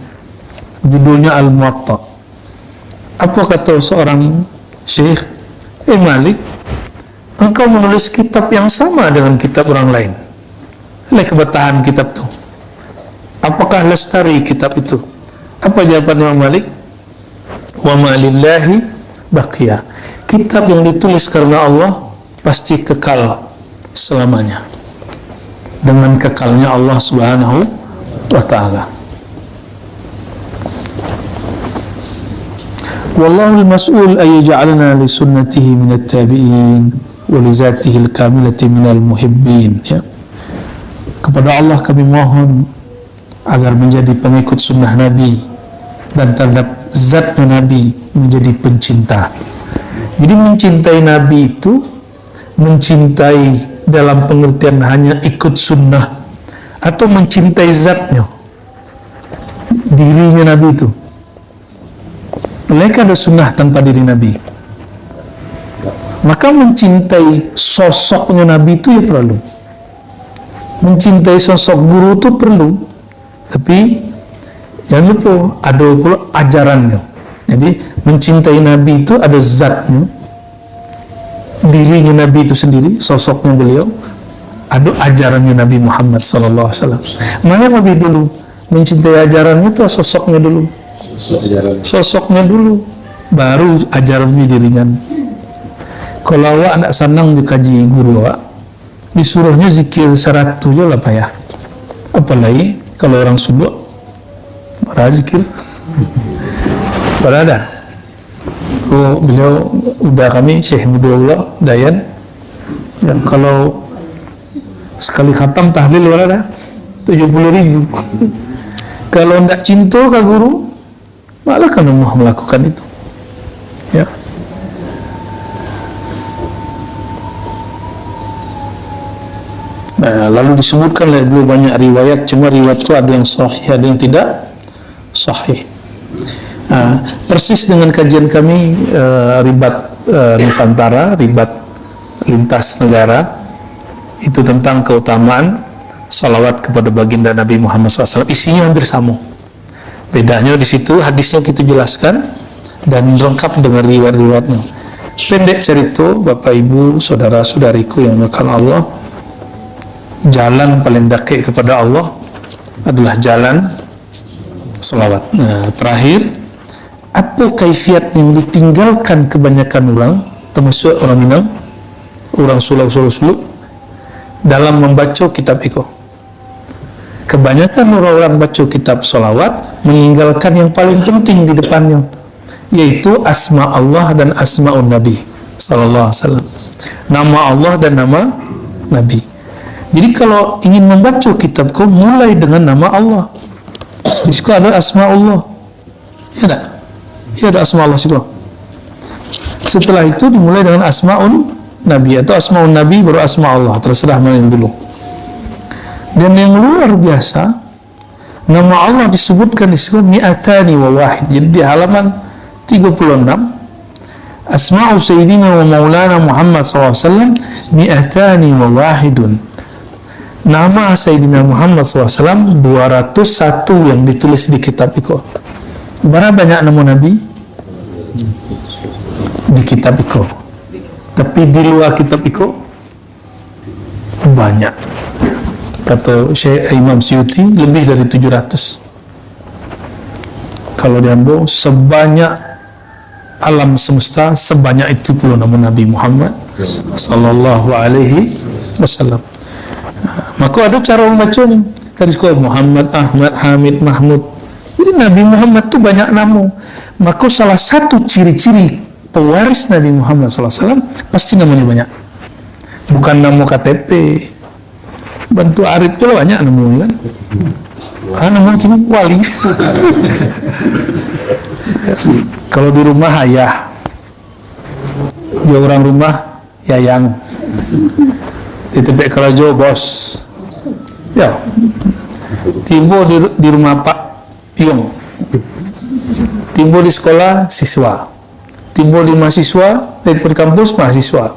judulnya Al-Muwatta. Apa kata seorang syekh, Malik, engkau menulis kitab yang sama dengan kitab orang lain. Oleh kebetahan kitab itu, apakah lestari kitab itu? Apa jawaban Imam Malik? Wa ma lillahi baqiyah. Kitab yang ditulis karena Allah pasti kekal selamanya, dengan kekalnya Allah Subhanahu wa ta'ala. Wallahul mas'ul ay ja'alna li sunnatihi minat tabi'in wa li zatihi al-kamilati minal muhibbin, ya. Kepada Allah kami mohon agar menjadi pengikut sunnah Nabi dan terhadap zatnya Nabi menjadi pencinta. Jadi mencintai Nabi itu mencintai dalam pengertian hanya ikut sunnah, atau mencintai zatnya, dirinya Nabi itu. Mereka ada sunnah tanpa diri Nabi. Maka mencintai sosoknya Nabi itu ya perlu. Mencintai sosok guru itu perlu. Tapi jangan lupa ada pula ajarannya. Jadi mencintai Nabi itu ada zatnya, dirinya Nabi itu sendiri, sosoknya beliau, ada ajarannya Nabi Muhammad SAW. Mana yang lebih dulu? Mencintai ajarannya itu sosoknya dulu. Sosoknya dulu, baru ajarannya dirinya. Kalau awak nak senang dikaji guru awak, disuruhnya zikir 100 je lah payah. Apalagi kalau orang Sunda marah zikir. Pada ada. Beliau udah kami Syekh Mudawlah Dayan. Ya, kalau sekali khatam tahlil ada 70.000. Kalau tidak cinta ke guru, malah kan mau melakukan itu. Ya. Nah, lalu disebutkan oleh dulu banyak riwayat, cuma riwayat itu ada yang sahih, ada yang tidak sahih. Persis dengan kajian kami ribat Nusantara, ribat lintas negara, itu tentang keutamaan salawat kepada baginda Nabi Muhammad SAW. Isinya hampir sama. Bedanya di situ hadisnya kita jelaskan dan lengkap dengan riwayat-riwayatnya. Pendek cerita, Bapak Ibu, saudara-saudariku yang dimuliakan Allah, jalan paling dekat kepada Allah adalah jalan salawat. Nah, terakhir, apa kaifiat yang ditinggalkan kebanyakan orang, termasuk orang Minang, orang Sulu dalam membaca kitab itu? Kebanyakan orang-orang baca kitab salawat meninggalkan yang paling penting di depannya, yaitu asma Allah dan asma'un Nabi sallallahu alaihi wasallam. Nama Allah dan nama Nabi. Jadi kalau ingin membaca kitabku, mulai dengan nama Allah. Di situ ada asma Allah. Ya tak? Ya ada asma Allah situ. Setelah itu dimulai dengan asma'un Nabi, atau asmaul Nabi baru asma Allah, terserah mana yang dulu. Dan yang luar biasa, nama Allah disebutkan di situ mi'atani wa wahid. Jadi di halaman 36, asma'u sayyidina wa maulana Muhammad SAW mi'atani wa wahidun. Nama Sayyidina Muhammad SAW 201 yang ditulis di kitab Iqra. Berapa banyak nama Nabi di kitab Iqra? Tapi di luar kitab Iqra banyak. Kata Syekh Imam Suyuti lebih dari 700. Kalau diambil sebanyak alam semesta, sebanyak itu pula nama Nabi Muhammad sallallahu alaihi wasallam. Maka ada cara membaca ni. Kan sekolah Muhammad, Ahmad, Hamid, Mahmud. Jadi Nabi Muhammad tu banyak nama. Maka salah satu ciri-ciri pewaris Nabi Muhammad SAW pasti namanya banyak. Bukan nama KTP. Bantu Arif tu lah banyak namanya kan. Nama kini wali. Kalau di rumah ayah, dia orang rumah Yayang. Di tempat kerja bos. Ya. Tiba di rumah Pak Yong. Tiba di sekolah siswa. Tiba di mahasiswa, di kampus mahasiswa.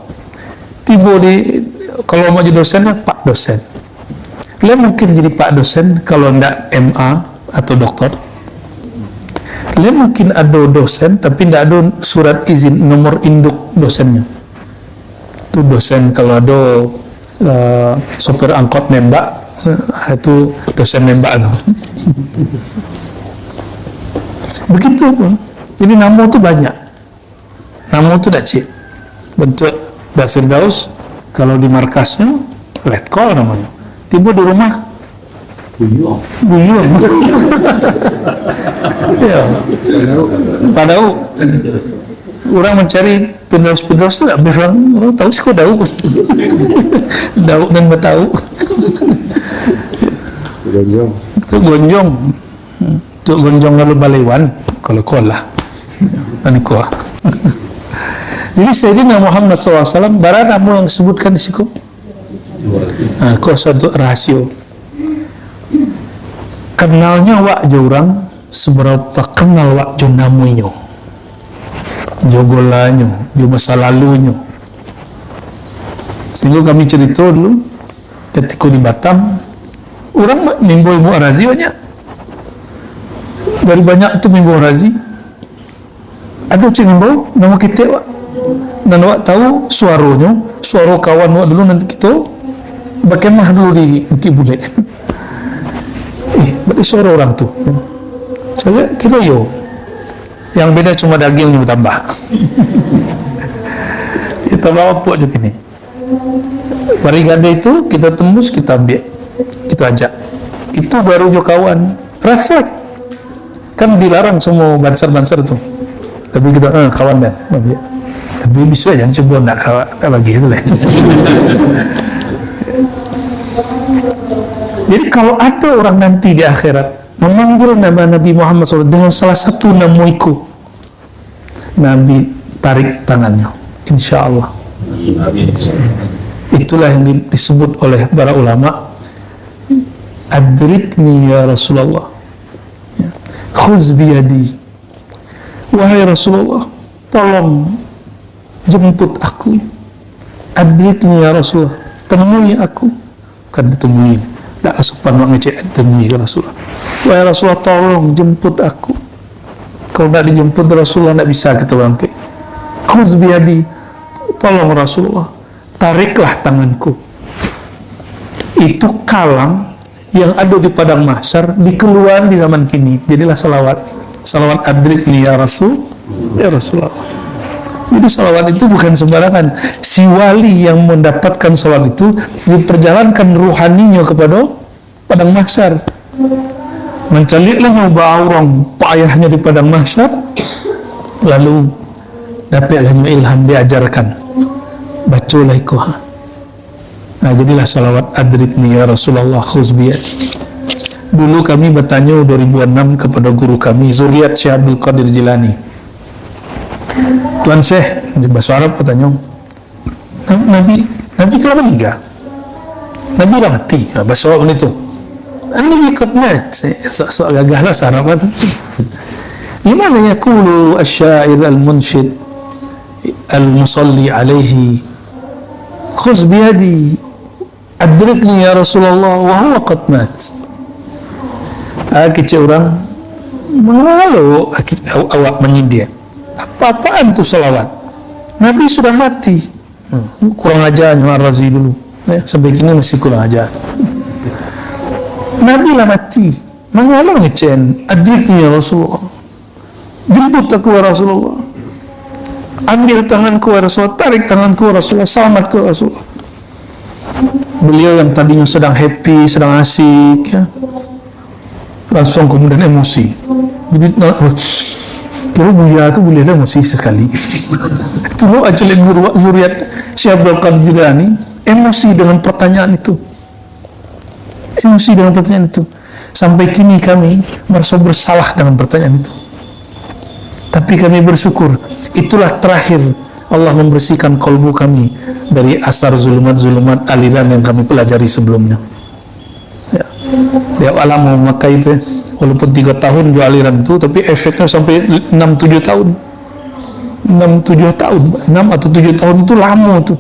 Tiba di, kalau mau jadi dosen, Pak dosen. Dia mungkin jadi Pak dosen kalau tidak MA atau doktor. Dia mungkin ada dosen tapi tidak ada surat izin nomor induk dosennya. Itu dosen kalau ada sopir angkot nembak, itu dosen nembak itu. Begitu. Jadi nama itu banyak. Nama itu dah cik. Bentuk dah Firdaus. Kalau di markasnya Letkol namanya. Tiba di rumah Buyung. Ya. Padahal orang mencari Firdaus tu tak berang. Orang tahu sih kau Dauk. Dauk dan Betauk. Itu Gonjong. Itu Gonjong lalu Balewan. Kalau kau lah. Ini kau. Jadi Sayyidina Muhammad SAW barang nama yang disebutkan di situ. Kau satu rahsia. Kenalnya wak je orang seberapa kenal wak je namanya, je golanya, je masa lalunya. Sehingga kami cerita dulu ketika di Batam, orang mimbo Ibu Arazi banyak. Dari banyak itu mimbo Arazi ada cik mimbo nama kita wak. Dan wak tahu suaranya, suara kawan wak dulu nanti kita bagaimana dulu di Bukit Bule. Berarti suara orang tu. Saya kira yo. Yang beda cuma dagingnya bertambah. Kita bawa pok je ini. Pari ganda itu kita tembus, kita ambil, kita ajak. Itu baru jo kawan. Refleks. Kan dilarang semua banser-banser tu. Tapi kita kawan dan ambil. Tapi bisa jangan coba nak kawan bagi itu lah. Jadi kalau ada orang nanti di akhirat memanggil nama Nabi Muhammad SAW dengan salah satu nama itu, Nabi tarik tangannya, insya Allah. Itulah yang disebut oleh para ulama, adrikni ya Rasulullah, khuz biyadi, wahai Rasulullah, tolong jemput aku, adrikni ya Rasulullah, temui aku. Kan ditemui. Tak sopan nak ngecek temui ke Rasulullah. Wahai Rasulullah, tolong jemput aku. Kalau tak dijemput Rasulullah, tak bisa kita bangkit. Khuz biyadi, tolong Rasulullah, tariklah tanganku. Itu kalam yang ada di padang mahsyar dikeluarkan di zaman kini. Jadilah salawat adrikni ya Rasul, ya Rasulullah. Jadi salawat itu bukan sembarangan. Si wali yang mendapatkan salawat itu diperjalankan ruhaninya kepada padang mahsyar. Mencaliklah nyoba orang payahnya di padang mahsyar, lalu dapatlah ilham diajarkan. Bacalah ikoha. Jadilah salawat adrikni ya Rasulullah khuzbiyat. Dulu kami bertanya 2006 kepada guru kami Zuriat Syekh Abdul Qadir Jilani. Tuan Syekh, bahasa Arab katanya, Nabi kalau meninggal, Nabi dah mati. Bahasa Arab itu. Nabi qad mat. So gagahlah Arab itu. Limadha yaqulu asy-syair al-munshid al-musalli alaihi khuz biyadi adrikni ya Rasulullah wa huwa qad mat. Kecil orang mengalu awak menyindir. Apa-apaan tu salawat? Nabi sudah mati. Kurang ajarnya Ar-Razi dulu. Sampai kini masih kurang ajar. Nabi lah mati. Mengalu ngecen. Adrikni ya Rasulullah. Jemput aku ya Rasulullah. Ambil tanganku ya Rasulullah. Tarik tanganku ya Rasulullah. Selamatku ya Rasulullah. Beliau yang tadinya sedang happy, sedang asik, ya, langsung kemudian emosi. Jadi kalau Buya itu boleh emosi sekali. Tunggu aja guru zuriat Syekh Abdul Qadir Jilani emosi dengan pertanyaan itu. Emosi dengan pertanyaan itu. Sampai kini kami merasa bersalah dengan pertanyaan itu. Tapi kami bersyukur itulah terakhir Allah membersihkan kalbu kami dari asar zulumat-zulumat aliran yang kami pelajari sebelumnya. Ya. Dia alam Makkah itu ya. Walaupun 3 tahun jual aliran itu, tapi efeknya sampai 6-7 tahun. 6-7 tahun, 6 atau 7 tahun itu lama tuh.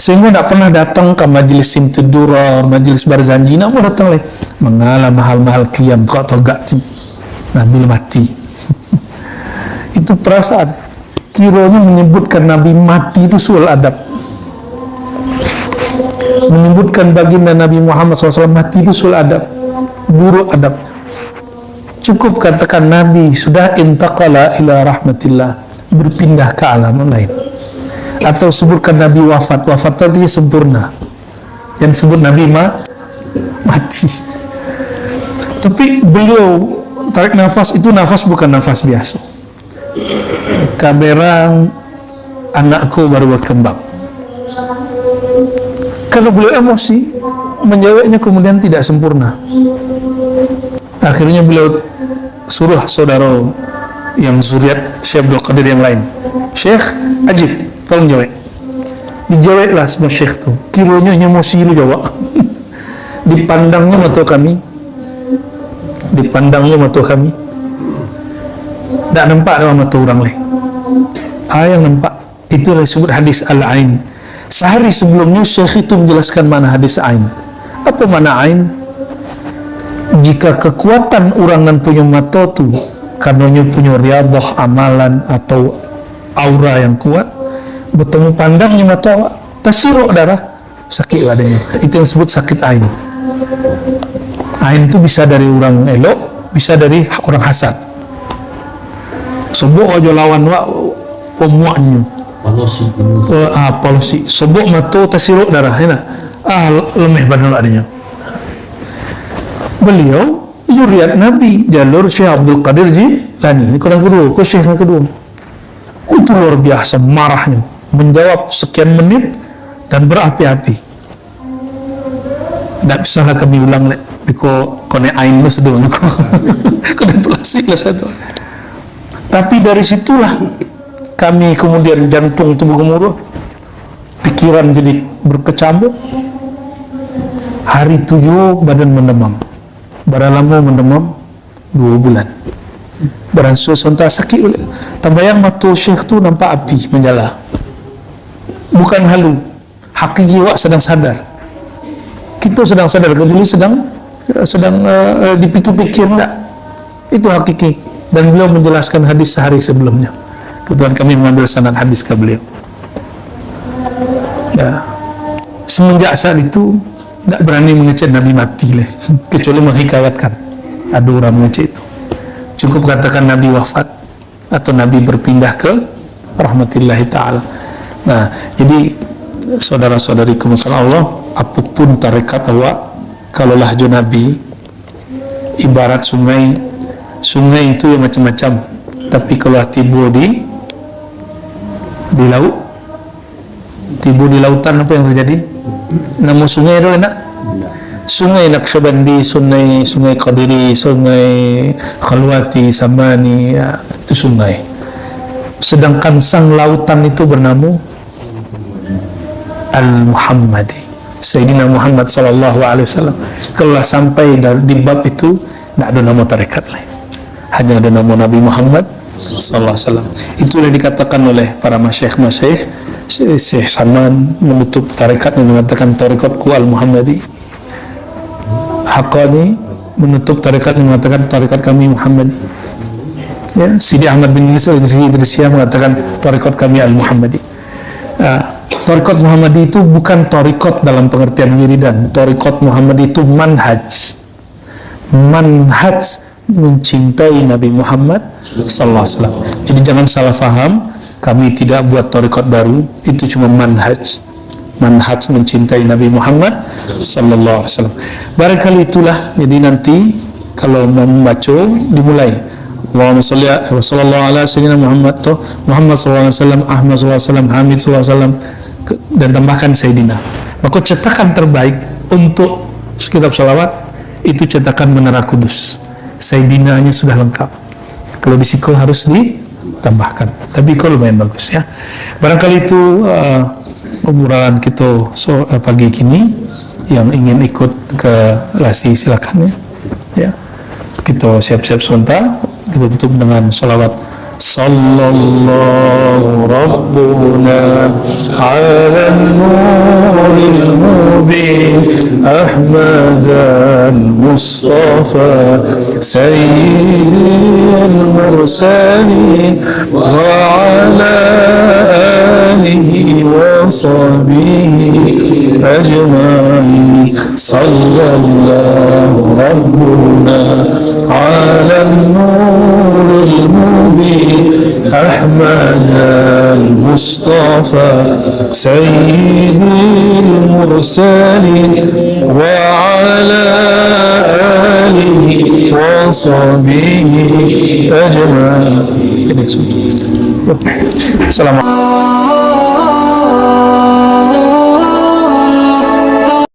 Sehingga tidak pernah datang ke majelis simtidurah, majelis barzanji, nak mau datang lagi. Mengalah mahal-mahal qiyam, atau gak sih. Nabi mati. Itu perasaan. Kiranya menyebutkan Nabi mati itu soal adab. Menyebutkan baginda Nabi Muhammad SAW mati itu soal adab. Buruk adabnya. Cukup katakan Nabi sudah intaqala ila rahmatillah, berpindah ke alam lain. Atau sebutkan Nabi wafat. Wafat itu sempurna. Yang sebut Nabi mati. Tapi beliau tarik nafas itu nafas bukan nafas biasa. Kaberang anakku baru berkembang. Kalau beliau emosi, menjawabnya kemudian tidak sempurna. Akhirnya beliau suruh saudara yang zuriat Syekh Abdul Qadir yang lain, Syekh, ajib, tolong jawab. Dijawablah semua Syekh tu. Kiranya emosi lu jawab. Dipandangnya mata kami. Dipandangnya mata kami. Tak nampak dalam mata orang lain. Yang nampak itu yang disebut hadis al-ain. Sehari sebelumnya Syekh itu menjelaskan mana hadis ain. Apa mana ain? Jika kekuatan orang dan punya mata tu karenanya punya riadah amalan atau aura yang kuat, bertemu pandangnya mata tersiruk darah, sakit adanya. Itu yang disebut sakit ain. Ain itu bisa dari orang elok, bisa dari orang hasad. Sebut aja lawan muaknya. Polosi. Sebut mata tersiruk darah, lemah badan adanya. Beliau zuriat Nabi, jalur Syekh Abdul Qadir Jilani. Ini orang kedua, Syekh yang kedua. Itu luar biasa marahnya, menjawab sekian menit dan berapi-api. Tak bisalah kami ulang lek. Biko kone ain lu sedang. Kone plastik lah sedang. Tapi dari situlah kami kemudian jantung tubuh gemuruh, pikiran jadi berkecamuk. Hari 7 badan mendemam. Barang lama mendemam 2 bulan. Barang sontak sakit. Terbayang mata Syekh tu nampak api menyala. Bukan halu. Hakiki wak sedang sadar. Kita sedang sadar, beliau sedang dipikir-pikir enggak. Itu hakiki. Dan beliau menjelaskan hadis sehari sebelumnya. Kebetulan kami mengambil sanad hadis ke beliau. Ya. Semenjak saat itu tidak berani mengecek Nabi mati lah. Kecuali menghikayatkan. Ada orang mengecek itu. Cukup katakan Nabi wafat atau Nabi berpindah ke rahmatillahi ta'ala. Nah, jadi saudara-saudariku Allah, apapun tarekat awak, kalau lahju Nabi ibarat sungai itu yang macam-macam. Tapi kalau tiba di laut, tiba di lautan, apa yang terjadi? Nama sungai itu enak. Sungai Naqsyabandi, sungai Qadiri, sungai Khalwati, Samani, ya, itu sungai. Sedangkan sang lautan itu bernama Al-Muhammadi, Sayyidina Muhammad sallallahu alaihi wasallam. Kalau sampai di bab itu tidak ada nama tarekat lah, hanya ada nama Nabi Muhammad sallallahu alaihi wasallam. Itulah dikatakan oleh para masyayikh Syekh Salman menutup tarekat yang mengatakan tarekatku Al-Muhammadi. Haqqani menutup tarekat yang mengatakan tarekat kami Muhammadi. Ya, Sidi Ahmad bin Idrisiyah mengatakan tarekat kami Al-Muhammadi. Tarekat Muhammadi itu bukan tarekat dalam pengertian wiridan. Tarekat Muhammadi itu manhaj mencintai Nabi Muhammad sallallahu alaihi wasallam. Jadi jangan salah faham, kami tidak buat tarekat baru, itu cuma manhaj mencintai Nabi Muhammad sallallahu alaihi wasallam. Barangkali itulah, jadi nanti kalau mau membaca dimulai Allahumma salli wa sallallahu ala sayyidina Muhammad sallallahu alaihi wasallam, Ahmad sallallahu alaihi wasallam, Hamid sallallahu alaihi wasallam, dan tambahkan Sayyidina. Maka cetakan terbaik untuk kitab salawat itu cetakan Menara Kudus. Sayyidinanya sudah lengkap. Kalau di Siko harus ditambahkan. Tapi kalau lumayan bagus ya. Barangkali itu obrolan kita pagi kini. Yang ingin ikut ke Lasi silakan ya. Kita siap-siap sebentar. Kita tutup dengan salawat. Sallallahu Rabbuna ala nuril mubin Ahmad al-Mustafa Sayyidil Mursalin wa ala alihi wa sahbihi ajma'in. Sallallahu Rabbuna ala nuril mubin أحمد المصطفى سيد المرسلين وعلى آله وصحبه أجمعين. السلام عليكم.